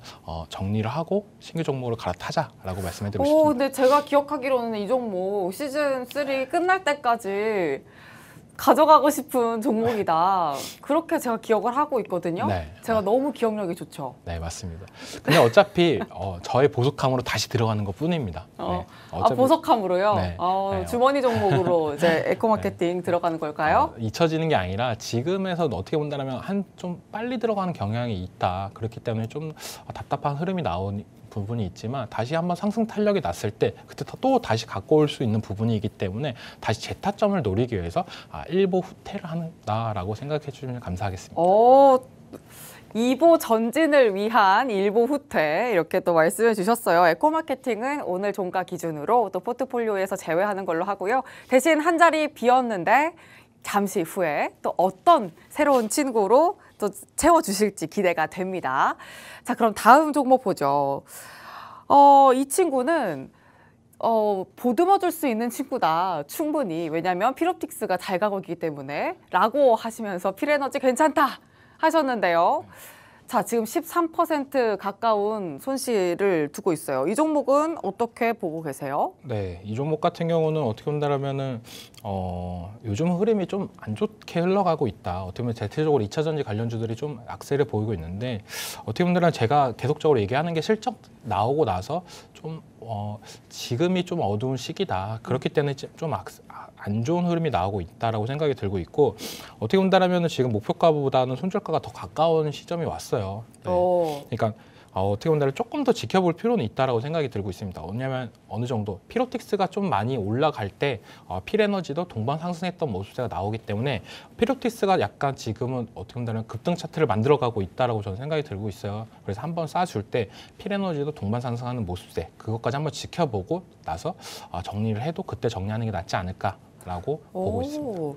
정리를 하고 신규 종목으로 갈아타자라고 말씀해드리고 싶습니다. 근데 제가 기억하기로는 이 종목 시즌 3 끝날 때까지 가져가고 싶은 종목이다. 그렇게 제가 기억을 하고 있거든요. 네. 제가 너무 기억력이 좋죠. 네, 맞습니다. 근데 어차피 저의 보석함으로 다시 들어가는 것 뿐입니다. 네. 보석함으로요? 네. 주머니 종목으로 이제 에코마케팅 들어가는 걸까요? 잊혀지는 게 아니라 지금에서 어떻게 본다면 한 좀 빨리 들어가는 경향이 있다. 그렇기 때문에 좀 답답한 흐름이 나오니 부분이 있지만 다시 한번 상승 탄력이 났을 때 그때 또 다시 갖고 올 수 있는 부분이기 때문에 다시 재타점을 노리기 위해서 일보 후퇴를 한다라고 생각해 주시면 감사하겠습니다. 2보 전진을 위한 1보 후퇴 이렇게 또 말씀해 주셨어요. 에코마케팅은 오늘 종가 기준으로 또 포트폴리오에서 제외하는 걸로 하고요. 대신 한 자리 비었는데 잠시 후에 또 어떤 새로운 친구로 또 채워주실지 기대가 됩니다. 자, 그럼 다음 종목 보죠. 이 친구는 보듬어 줄 수 있는 친구다. 충분히. 왜냐하면 피롭틱스가 잘 가고 있기 때문에 라고 하시면서 필에너지 괜찮다 하셨는데요. 자, 지금 13% 가까운 손실을 두고 있어요. 이 종목은 어떻게 보고 계세요? 네, 이 종목 같은 경우는 어떻게 본다면은 요즘 흐름이 좀 안 좋게 흘러가고 있다. 어떻게 보면 대체적으로 2차 전지 관련주들이 좀 악세를 보이고 있는데 어떻게 보면 제가 계속적으로 얘기하는 게 실적 나오고 나서 좀 지금이 좀 어두운 시기다. 그렇기 때문에 좀 안 좋은 흐름이 나오고 있다라고 생각이 들고 있고 어떻게 본다면 지금 목표가보다는 손절가가 더 가까운 시점이 왔어요. 네. 그러니까 어떻게 본다면 조금 더 지켜볼 필요는 있다라고 생각이 들고 있습니다. 왜냐하면 어느 정도 피롭틱스가 좀 많이 올라갈 때 필에너지도 동반 상승했던 모습세가 나오기 때문에 피롭틱스가 약간 지금은 어떻게 본다면 급등 차트를 만들어가고 있다라고 저는 생각이 들고 있어요. 그래서 한번 쏴줄 때 필에너지도 동반 상승하는 모습세 그것까지 한번 지켜보고 나서 정리를 해도 그때 정리하는 게 낫지 않을까라고 보고 있습니다.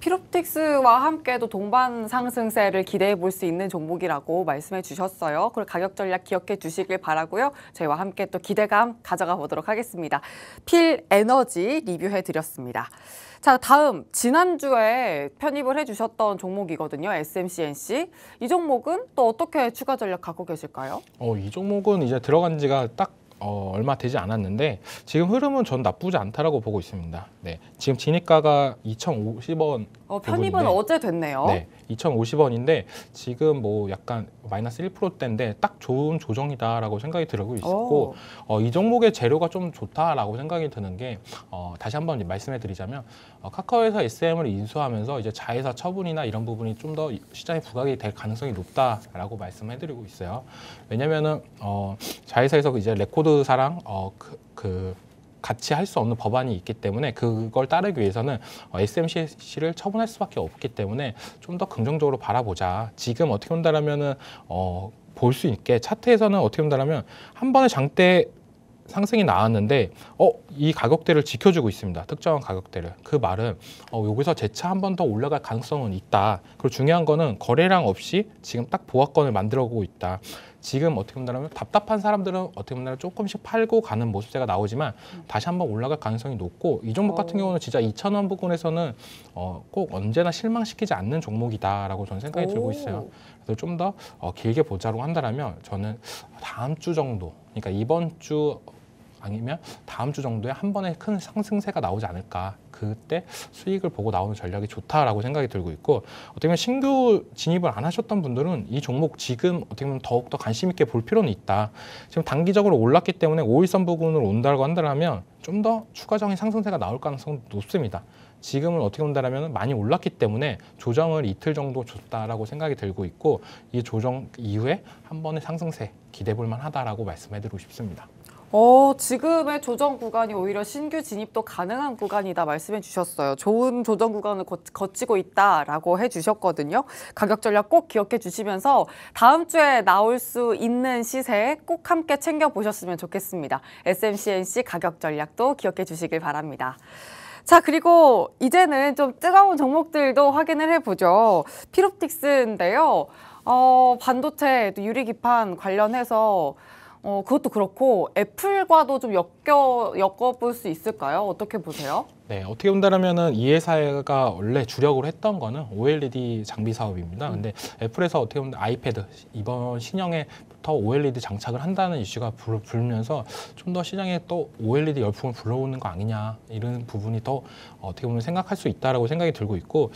피롭틱스와 함께도 동반 상승세를 기대해 볼 수 있는 종목이라고 말씀해 주셨어요. 그리고 가격 전략 기억해 주시길 바라고요. 저희와 함께 또 기대감 가져가 보도록 하겠습니다. 필에너지 리뷰해 드렸습니다. 자, 다음 지난주에 편입을 해주셨던 종목이거든요. SMCNC. 이 종목은 또 어떻게 추가 전략 갖고 계실까요? 이 종목은 이제 들어간 지가 딱 얼마 되지 않았는데 지금 흐름은 전 나쁘지 않다라고 보고 있습니다. 네, 지금 진입가가 2,050원. 편입은 어제 됐네요. 네, 2,050원인데 지금 뭐 약간 마이너스 1%대인데 딱 좋은 조정이다라고 생각이 들고 있고 이 종목의 재료가 좀 좋다라고 생각이 드는 게 다시 한번 말씀해드리자면 카카오에서 SM을 인수하면서 이제 자회사 처분이나 이런 부분이 좀 더 시장에 부각이 될 가능성이 높다라고 말씀해드리고 있어요. 왜냐면은 자회사에서 이제 레코드사랑 같이 할 수 없는 법안이 있기 때문에 그걸 따르기 위해서는 SMC를 처분할 수밖에 없기 때문에 좀 더 긍정적으로 바라보자. 지금 어떻게 본다면은 볼 수 있게 차트에서는 어떻게 본다면 한 번의 장대 상승이 나왔는데 이 가격대를 지켜주고 있습니다. 특정한 가격대를. 그 말은 여기서 재차 한 번 더 올라갈 가능성은 있다. 그리고 중요한 거는 거래량 없이 지금 딱 보합권을 만들어가고 있다. 지금 어떻게 본다면 답답한 사람들은 어떻게 보면 조금씩 팔고 가는 모습세가 나오지만 다시 한번 올라갈 가능성이 높고 이 종목 같은 경우는 진짜 2,000원 부근에서는 꼭 언제나 실망시키지 않는 종목이다라고 저는 생각이 들고 있어요. 그래서 좀 더 길게 보자고 한다면 저는 다음 주 정도, 그러니까 이번 주 아니면 다음 주 정도에 한 번에 큰 상승세가 나오지 않을까. 그때 수익을 보고 나오는 전략이 좋다라고 생각이 들고 있고 어떻게 보면 신규 진입을 안 하셨던 분들은 이 종목 지금 어떻게 보면 더욱더 관심 있게 볼 필요는 있다. 지금 단기적으로 올랐기 때문에 5일선 부근으로 온다고 한다면 좀 더 추가적인 상승세가 나올 가능성은 높습니다. 지금은 어떻게 본다면 많이 올랐기 때문에 조정을 이틀 정도 줬다라고 생각이 들고 있고 이 조정 이후에 한 번의 상승세 기대해 볼 만하다라고 말씀해드리고 싶습니다. 지금의 조정 구간이 오히려 신규 진입도 가능한 구간이다 말씀해 주셨어요. 좋은 조정 구간을 거치고 있다라고 해주셨거든요. 가격 전략 꼭 기억해 주시면서 다음 주에 나올 수 있는 시세 꼭 함께 챙겨보셨으면 좋겠습니다. SMCNC 가격 전략도 기억해 주시길 바랍니다. 자, 그리고 이제는 좀 뜨거운 종목들도 확인을 해보죠. 피롭틱스인데요. 반도체, 또 유리기판 관련해서 그것도 그렇고 애플과도 좀 엮어볼 수 있을까요? 어떻게 보세요? 네, 어떻게 본다면은 이 회사가 원래 주력으로 했던 거는 OLED 장비 사업입니다. 근데 애플에서 어떻게 보면 아이패드 이번 신형에부터 OLED 장착을 한다는 이슈가 불면서 좀 더 시장에 또 OLED 열풍을 불러오는 거 아니냐 이런 부분이 더 어떻게 보면 생각할 수 있다라고 생각이 들고 있고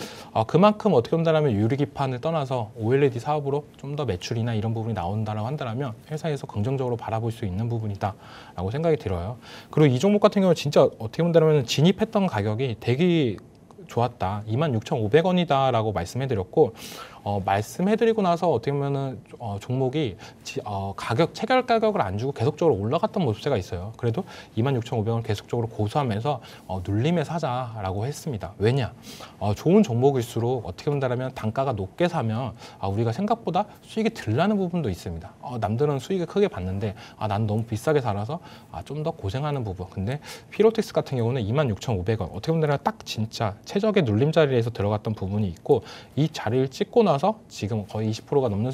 그만큼 어떻게 본다면 유리기판을 떠나서 OLED 사업으로 좀 더 매출이나 이런 부분이 나온다라고 한다면 회사에서 긍정적으로 바라볼 수 있는 부분이다라고 생각이 들어요. 그리고 이 종목 같은 경우는 진짜 어떻게 본다면 진입했던 가격이 되게 좋았다. 26,500원이다라고 말씀해드렸고 말씀해드리고 나서 어떻게 보면은 종목이 가격 체결 가격을 안 주고 계속적으로 올라갔던 모습세가 있어요. 그래도 26,500원을 계속적으로 고수하면서 눌림에 사자라고 했습니다. 왜냐? 좋은 종목일수록 어떻게 본다면 단가가 높게 사면 우리가 생각보다 수익이 덜 나는 부분도 있습니다. 남들은 수익을 크게 봤는데 난 너무 비싸게 살아서 좀 더 고생하는 부분. 근데 피로틱스 같은 경우는 26,500원 어떻게 보면 딱 진짜 최적의 눌림 자리에서 들어갔던 부분이 있고 이 자리를 찍고 나서 지금 거의 20%가 넘는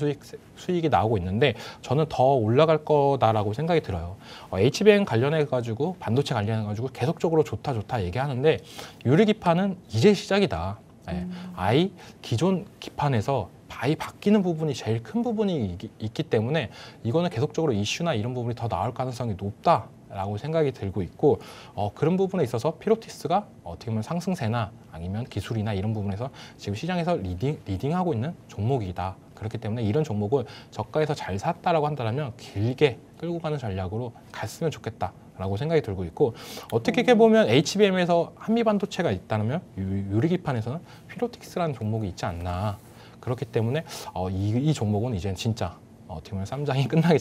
수익이 나오고 있는데 저는 더 올라갈 거다라고 생각이 들어요. HBM 관련해가지고 반도체 관련해가지고 계속적으로 좋다 얘기하는데 유리기판은 이제 시작이다. 기존 기판에서 바뀌는 부분이 제일 큰 부분이 있기 때문에 이거는 계속적으로 이슈나 이런 부분이 더 나올 가능성이 높다라고 생각이 들고 있고 그런 부분에 있어서 피롭틱스가 어떻게 보면 상승세나 아니면 기술이나 이런 부분에서 지금 시장에서 리딩하고 있는 종목이다. 그렇기 때문에 이런 종목을 저가에서 잘 샀다라고 한다면 길게 끌고 가는 전략으로 갔으면 좋겠다라고 생각이 들고 있고 어떻게 보면 HBM에서 한미반도체가 있다면 유리기판에서는 피로틱스라는 종목이 있지 않나. 그렇기 때문에 이 종목은 이제 진짜 어떻게 보면 쌈장이 끝나기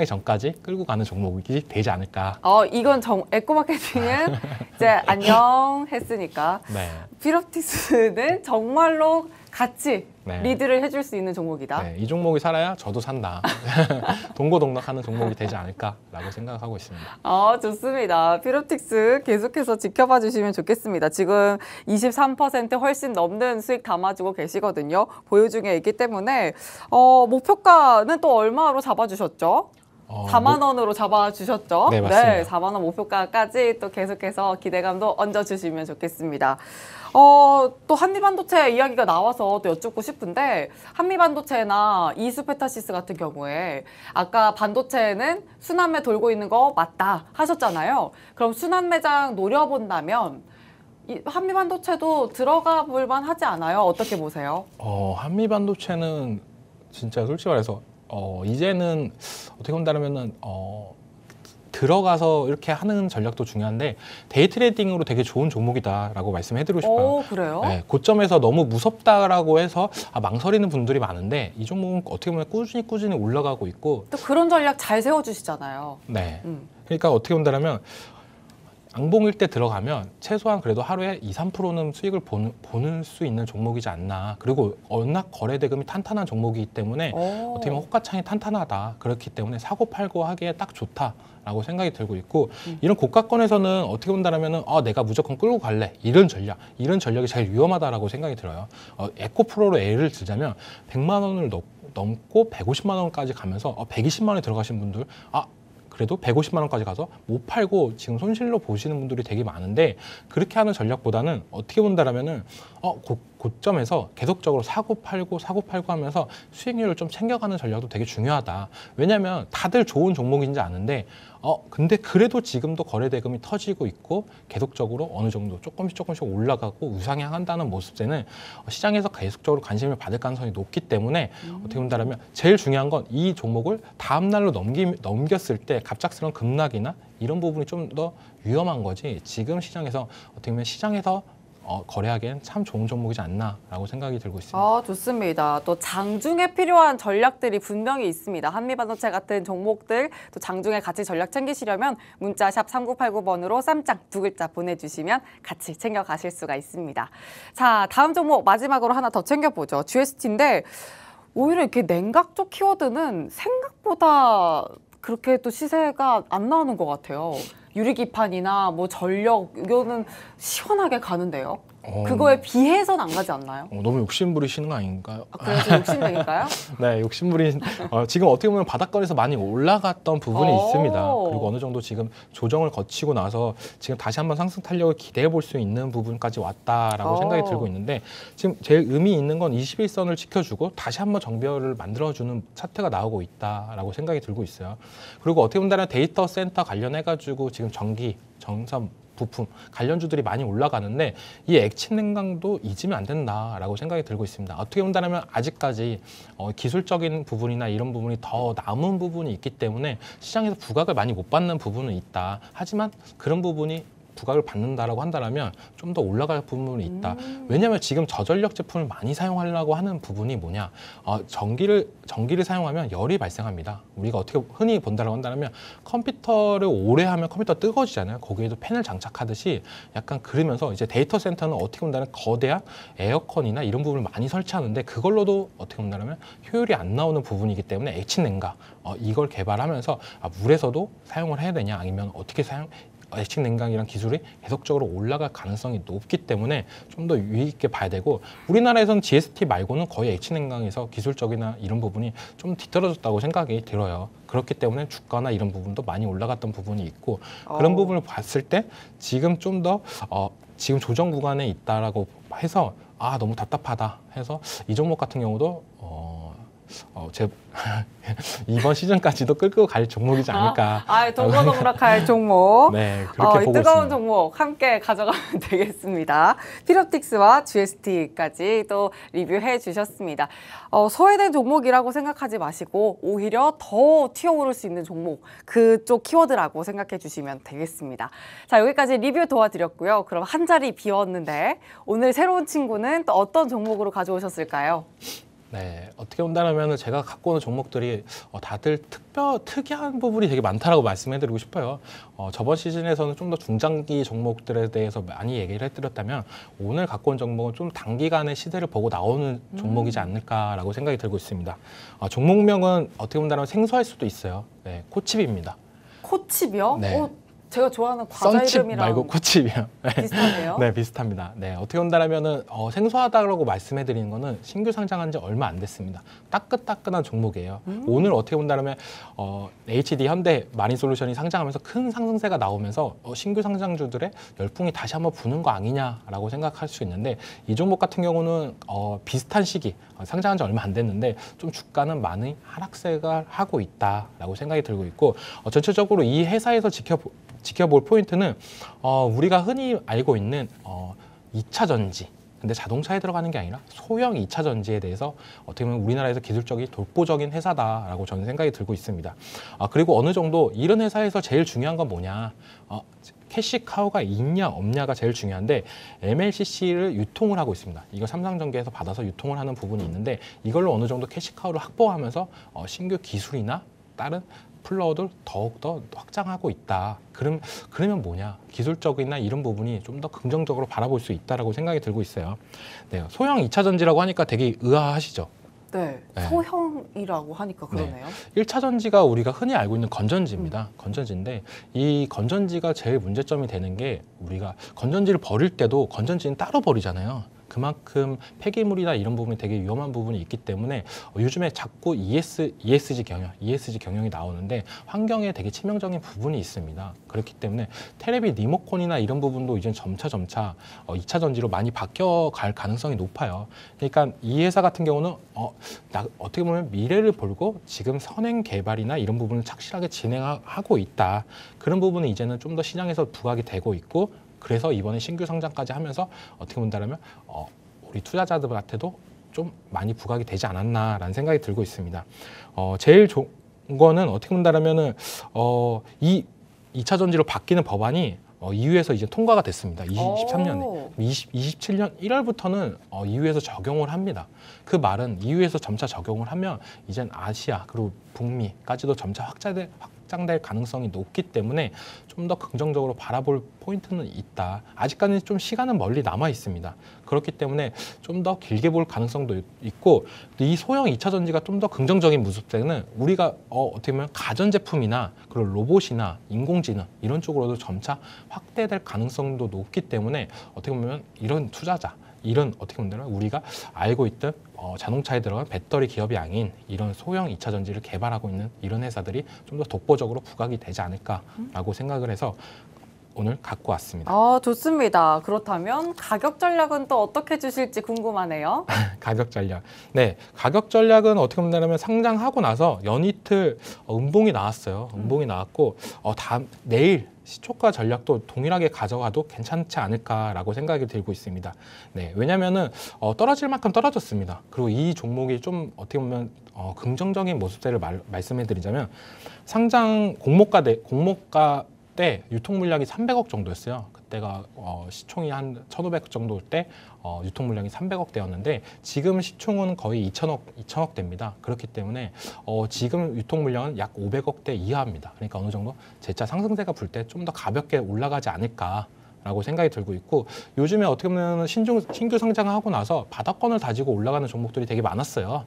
전까지 끌고 가는 종목이 되지 않을까. 이건 에코마케팅은 이제 안녕 했으니까. 네. 피롭틱스는 정말로 같이 네. 리드를 해줄 수 있는 종목이다. 네, 이 종목이 살아야 저도 산다. 동고동락하는 종목이 되지 않을까라고 생각하고 있습니다. 좋습니다. 피롭틱스 계속해서 지켜봐 주시면 좋겠습니다. 지금 23% 훨씬 넘는 수익 담아주고 계시거든요. 보유 중에 있기 때문에 목표가는 또 얼마로 잡아주셨죠? 4만 원으로 잡아주셨죠? 네, 맞습니다. 네, 4만 원 목표가까지 또 계속해서 기대감도 얹어주시면 좋겠습니다. 또 한미반도체 이야기가 나와서 또 여쭙고 싶은데 한미반도체나 이수페타시스 같은 경우에 아까 반도체는 순환매 돌고 있는 거 맞다 하셨잖아요. 그럼 순환매장 노려본다면 한미반도체도 들어가 볼 만하지 않아요? 어떻게 보세요? 한미반도체는 진짜 솔직히 말해서 이제는 어떻게 본다면은 들어가서 이렇게 하는 전략도 중요한데 데이 트레이딩으로 되게 좋은 종목이다라고 말씀해드리고 싶어요. 그래요? 네, 고점에서 너무 무섭다라고 해서 망설이는 분들이 많은데 이 종목은 어떻게 보면 꾸준히 올라가고 있고 또 그런 전략 잘 세워주시잖아요. 네, 그러니까 어떻게 본다면 양봉일 때 들어가면 최소한 그래도 하루에 2~3%는 수익을 보는 수 있는 종목이지 않나. 그리고 워낙 거래 대금이 탄탄한 종목이기 때문에 어떻게 보면 호가창이 탄탄하다. 그렇기 때문에 사고 팔고 하기에 딱 좋다라고 생각이 들고 있고 이런 고가권에서는 어떻게 본다면은 내가 무조건 끌고 갈래. 이런 전략이 제일 위험하다라고 생각이 들어요. 에코프로로 예를 들자면 100만 원을 넘고 150만 원까지 가면서 120만 원에 들어가신 분들 그래도 150만 원까지 가서 못 팔고 지금 손실로 보시는 분들이 되게 많은데 그렇게 하는 전략보다는 어떻게 본다라면은 고점에서 계속적으로 사고 팔고 하면서 수익률을 좀 챙겨가는 전략도 되게 중요하다. 왜냐하면 다들 좋은 종목인지 아는데 근데 그래도 지금도 거래 대금이 터지고 있고 계속적으로 어느 정도 조금씩 올라가고 우상향한다는 모습에는 시장에서 계속적으로 관심을 받을 가능성이 높기 때문에 어떻게 본다면 제일 중요한 건 이 종목을 다음 날로 넘겼을 때 갑작스러운 급락이나 이런 부분이 좀 더 위험한 거지. 지금 시장에서 어떻게 보면 시장에서 거래하기엔 참 좋은 종목이지 않나라고 생각이 들고 있습니다. 좋습니다. 또 장중에 필요한 전략들이 분명히 있습니다. 한미반도체 같은 종목들 또 장중에 같이 전략 챙기시려면 문자 샵 3989번으로 쌈장 2글자 보내주시면 같이 챙겨가실 수가 있습니다. 자, 다음 종목 마지막으로 하나 더 챙겨보죠. GST인데 오히려 이렇게 냉각 쪽 키워드는 생각보다 그렇게 또 시세가 안 나오는 것 같아요. 유리기판이나 뭐 전력 이거는 시원하게 가는데요. 그거에 비해서는 안 가지 않나요? 너무 욕심 부리시는 거 아닌가요? 그래서 욕심쟁일까요? 네, 욕심부린 지금 어떻게 보면 바닥권에서 많이 올라갔던 부분이 있습니다. 그리고 어느 정도 지금 조정을 거치고 나서 지금 다시 한번 상승 탄력을 기대해 볼 수 있는 부분까지 왔다라고 생각이 들고 있는데 지금 제일 의미 있는 건 21선을 지켜주고 다시 한번 정배열을 만들어주는 차트가 나오고 있다라고 생각이 들고 있어요. 그리고 어떻게 본다면 데이터 센터 관련해가지고 지금 전기, 정선, 부품 관련주들이 많이 올라가는데 이 액침 냉각도 잊으면 안 된다라고 생각이 들고 있습니다. 어떻게 본다면 아직까지 기술적인 부분이나 이런 부분이 더 남은 부분이 있기 때문에 시장에서 부각을 많이 못 받는 부분은 있다. 하지만 그런 부분이 부각을 받는다라고 한다면 좀 더 올라갈 부분이 있다. 왜냐하면 지금 저전력 제품을 많이 사용하려고 하는 부분이 뭐냐? 전기를 사용하면 열이 발생합니다. 우리가 어떻게 흔히 본다라고 한다면 컴퓨터를 오래 하면 컴퓨터 뜨거워지잖아요. 거기에도 팬을 장착하듯이 약간 그러면서 이제 데이터 센터는 어떻게 본다면 거대한 에어컨이나 이런 부분을 많이 설치하는데 그걸로도 어떻게 본다면 효율이 안 나오는 부분이기 때문에 액침 냉각 이걸 개발하면서 물에서도 사용을 해야 되냐 아니면 어떻게 액침 냉각이란 기술이 계속적으로 올라갈 가능성이 높기 때문에 좀 더 유의 있게 봐야 되고 우리나라에서는 GST 말고는 거의 액침 냉각에서 기술적이나 이런 부분이 좀 뒤떨어졌다고 생각이 들어요. 그렇기 때문에 주가나 이런 부분도 많이 올라갔던 부분이 있고 그런 부분을 봤을 때 지금 좀 더 지금 조정 구간에 있다라고 해서 너무 답답하다 해서 이 종목 같은 경우도 이번 시즌까지도 끌고 갈 종목이지 않을까. 동고동락할 종목. 네, 그렇게 보고 뜨거운 있습니다. 종목 함께 가져가면 되겠습니다. 피롭틱스와 GST까지 또 리뷰해 주셨습니다. 소외된 종목이라고 생각하지 마시고 오히려 더 튀어오를 수 있는 종목, 그쪽 키워드라고 생각해 주시면 되겠습니다. 자, 여기까지 리뷰 도와드렸고요. 그럼 한 자리 비웠는데 오늘 새로운 친구는 또 어떤 종목으로 가져오셨을까요? 네, 어떻게 본다면 제가 갖고 오는 종목들이 다들 특이한 부분이 되게 많다라고 말씀해드리고 싶어요. 저번 시즌에서는 좀 더 중장기 종목들에 대해서 많이 얘기를 해드렸다면 오늘 갖고 온 종목은 좀 단기간의 시세를 보고 나오는 종목이지 않을까라고 생각이 들고 있습니다. 종목명은 어떻게 본다면 생소할 수도 있어요. 네, 코칩입니다. 코칩이요? 네. 제가 좋아하는 과자 썬칩 이름이랑 말고 코칩이요. 비슷하네요. 네, 비슷합니다. 네, 어떻게 본다면은 생소하다고 말씀해드리는 거는 신규 상장한 지 얼마 안 됐습니다. 따끈따끈한 종목이에요. 오늘 어떻게 본다면 HD 현대 마린솔루션이 상장하면서 큰 상승세가 나오면서 신규 상장주들의 열풍이 다시 한번 부는 거 아니냐라고 생각할 수 있는데 이 종목 같은 경우는 비슷한 시기 상장한 지 얼마 안 됐는데 좀 주가는 많이 하락세가 하고 있다라고 생각이 들고 있고 전체적으로 이 회사에서 지켜볼 포인트는 우리가 흔히 알고 있는 2차 전지, 근데 자동차에 들어가는 게 아니라 소형 2차 전지에 대해서 어떻게 보면 우리나라에서 기술적인 독보적인 회사다라고 저는 생각이 들고 있습니다. 그리고 어느 정도 이런 회사에서 제일 중요한 건 뭐냐, 캐시카우가 있냐 없냐가 제일 중요한데 MLCC를 유통을 하고 있습니다. 이거 삼성전기에서 받아서 유통을 하는 부분이 있는데 이걸로 어느 정도 캐시카우를 확보하면서 신규 기술이나 다른 플로어도 더욱더 확장하고 있다. 그러면 뭐냐? 기술적이나 이런 부분이 좀 더 긍정적으로 바라볼 수 있다라고 생각이 들고 있어요. 네, 소형 2차 전지라고 하니까 되게 의아하시죠? 네, 네. 소형이라고 하니까 그러네요. 1차 전지가 우리가 흔히 알고 있는 건전지입니다. 건전지인데 이 건전지가 제일 문제점이 되는 게 우리가 건전지를 버릴 때도 건전지는 따로 버리잖아요. 그만큼 폐기물이나 이런 부분이 되게 위험한 부분이 있기 때문에 요즘에 자꾸 ESG 경영이 나오는데 환경에 되게 치명적인 부분이 있습니다. 그렇기 때문에 테레비 리모컨이나 이런 부분도 이제 점차 2차 전지로 많이 바뀌어갈 가능성이 높아요. 그러니까 이 회사 같은 경우는 어떻게 보면 미래를 보고 지금 선행 개발이나 이런 부분을 착실하게 진행하고 있다. 그런 부분은 이제는 좀 더 시장에서 부각이 되고 있고 그래서 이번에 신규 상장까지 하면서 어떻게 본다면 우리 투자자들한테도 좀 많이 부각이 되지 않았나라는 생각이 들고 있습니다. 제일 좋은 거는 어떻게 본다면은 이 2차 전지로 바뀌는 법안이 EU에서 이제 통과가 됐습니다. 23년에. 27년 1월부터는 EU에서 적용을 합니다. 그 말은 EU에서 점차 적용을 하면 이젠 아시아 그리고 북미까지도 점차 확장될 가능성이 높기 때문에 좀 더 긍정적으로 바라볼 포인트는 있다. 아직까지는 좀 시간은 멀리 남아 있습니다. 그렇기 때문에 좀 더 길게 볼 가능성도 있고 이 소형 2차 전지가 좀 더 긍정적인 모습들은 우리가 어떻게 보면 가전제품이나 그리고 로봇이나 인공지능 이런 쪽으로도 점차 확대될 가능성도 높기 때문에 어떻게 보면 이런 투자자 이런 어떻게 보면 우리가 알고 있던 자동차에 들어간 배터리 기업이 아닌 이런 소형 2차 전지를 개발하고 있는 이런 회사들이 좀 더 독보적으로 부각이 되지 않을까라고 생각을 해서 오늘 갖고 왔습니다. 좋습니다. 그렇다면 가격 전략은 또 어떻게 주실지 궁금하네요. 가격 전략. 네, 가격 전략은 어떻게 본다면 상장하고 나서 연이틀 음봉이 나왔어요. 음봉이 나왔고 내일 시초가 전략도 동일하게 가져가도 괜찮지 않을까라고 생각이 들고 있습니다. 네, 왜냐면은 떨어질 만큼 떨어졌습니다. 그리고 이 종목이 좀 어떻게 보면 긍정적인 모습들을 말씀해 드리자면 상장 공모가 때 유통 물량이 300억 정도였어요. 그때가 시총이 한 1,500 정도일 때 유통 물량이 300억대였는데 지금 시총은 거의 2,000억대입니다. 그렇기 때문에 지금 유통 물량은 약 500억대 이하입니다. 그러니까 어느 정도 재차 상승세가 불 때 좀 더 가볍게 올라가지 않을까라고 생각이 들고 있고 요즘에 어떻게 보면 신규 상장하고 나서 바닥권을 다지고 올라가는 종목들이 되게 많았어요.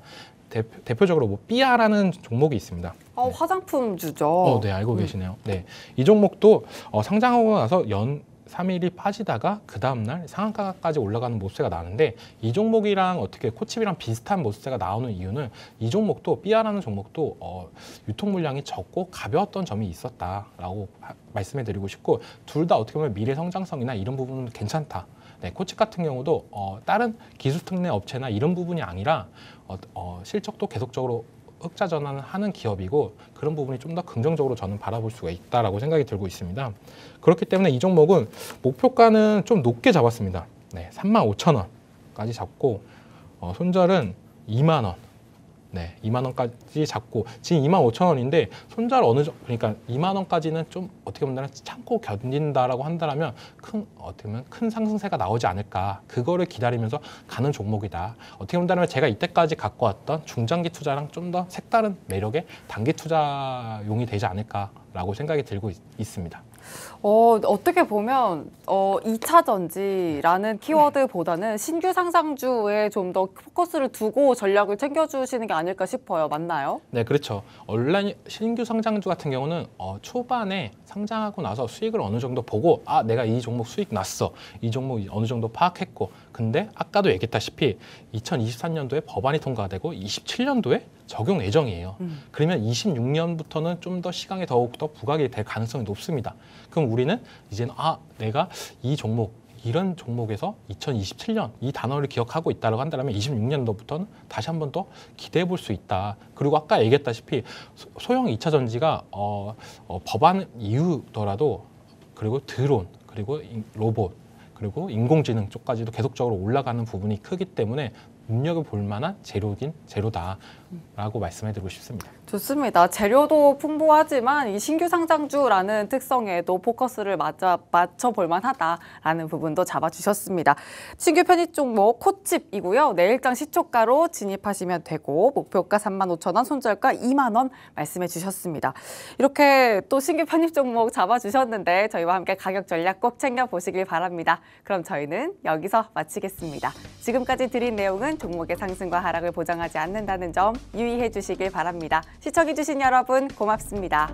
대표적으로 뭐 삐아라는 종목이 있습니다. 화장품주죠. 네, 알고 계시네요. 네, 이 종목도 상장하고 나서 연 3일이 빠지다가 그 다음날 상한가까지 올라가는 모습세가 나는데 이 종목이랑 어떻게 코칩이랑 비슷한 모습세가 나오는 이유는 이 종목도 삐아라는 종목도 유통 물량이 적고 가벼웠던 점이 있었다라고 말씀해 드리고 싶고 둘 다 어떻게 보면 미래 성장성이나 이런 부분은 괜찮다. 네, 코칩 같은 경우도 다른 기술 특례 업체나 이런 부분이 아니라 실적도 계속적으로 흑자 전환을 하는 기업이고 그런 부분이 좀 더 긍정적으로 저는 바라볼 수가 있다라고 생각이 들고 있습니다. 그렇기 때문에 이 종목은 목표가는 좀 높게 잡았습니다. 네, 35,000원까지 잡고 손절은 2만 원. 네, 2만 원까지 잡고 지금 25,000원인데 손절 그러니까 2만 원까지는 좀 어떻게 보면 참고 견딘다라고 한다면 어떻게 보면 큰 상승세가 나오지 않을까 그거를 기다리면서 가는 종목이다. 어떻게 본다면 제가 이때까지 갖고 왔던 중장기 투자랑 좀 더 색다른 매력의 단기 투자용이 되지 않을까라고 생각이 들고 있습니다. 어떻게 보면 2차 전지라는 키워드보다는 신규 상장주에 좀 더 포커스를 두고 전략을 챙겨주시는 게 아닐까 싶어요. 맞나요? 네, 그렇죠. 온라인 신규 상장주 같은 경우는 초반에 상장하고 나서 수익을 어느 정도 보고 내가 이 종목 수익 났어. 이 종목 어느 정도 파악했고 근데 아까도 얘기했다시피 2023년도에 법안이 통과되고 27년도에 적용 예정이에요. 그러면 26년부터는 좀 더 시장에 더욱더 부각이 될 가능성이 높습니다. 그럼 우리는 이제는 내가 이 종목 이런 종목에서 2027년 이 단어를 기억하고 있다고 한다면 26년도부터는 다시 한 번 더 기대해 볼 수 있다. 그리고 아까 얘기했다시피 소형 2차 전지가 법안 이후더라도 그리고 드론 그리고 로봇 그리고 인공지능 쪽까지도 계속적으로 올라가는 부분이 크기 때문에 눈여겨볼 만한 재료긴 재료다라고 말씀해드리고 싶습니다. 좋습니다. 재료도 풍부하지만 이 신규 상장주라는 특성에도 포커스를 맞춰볼 만하다라는 부분도 잡아주셨습니다. 신규 편입 종목 코칩이고요. 내일장 시초가로 진입하시면 되고 목표가 35,000원, 손절가 2만 원 말씀해 주셨습니다. 이렇게 또 신규 편입 종목 잡아주셨는데 저희와 함께 가격 전략 꼭 챙겨보시길 바랍니다. 그럼 저희는 여기서 마치겠습니다. 지금까지 드린 내용은 종목의 상승과 하락을 보장하지 않는다는 점 유의해 주시길 바랍니다. 시청해주신 여러분 고맙습니다.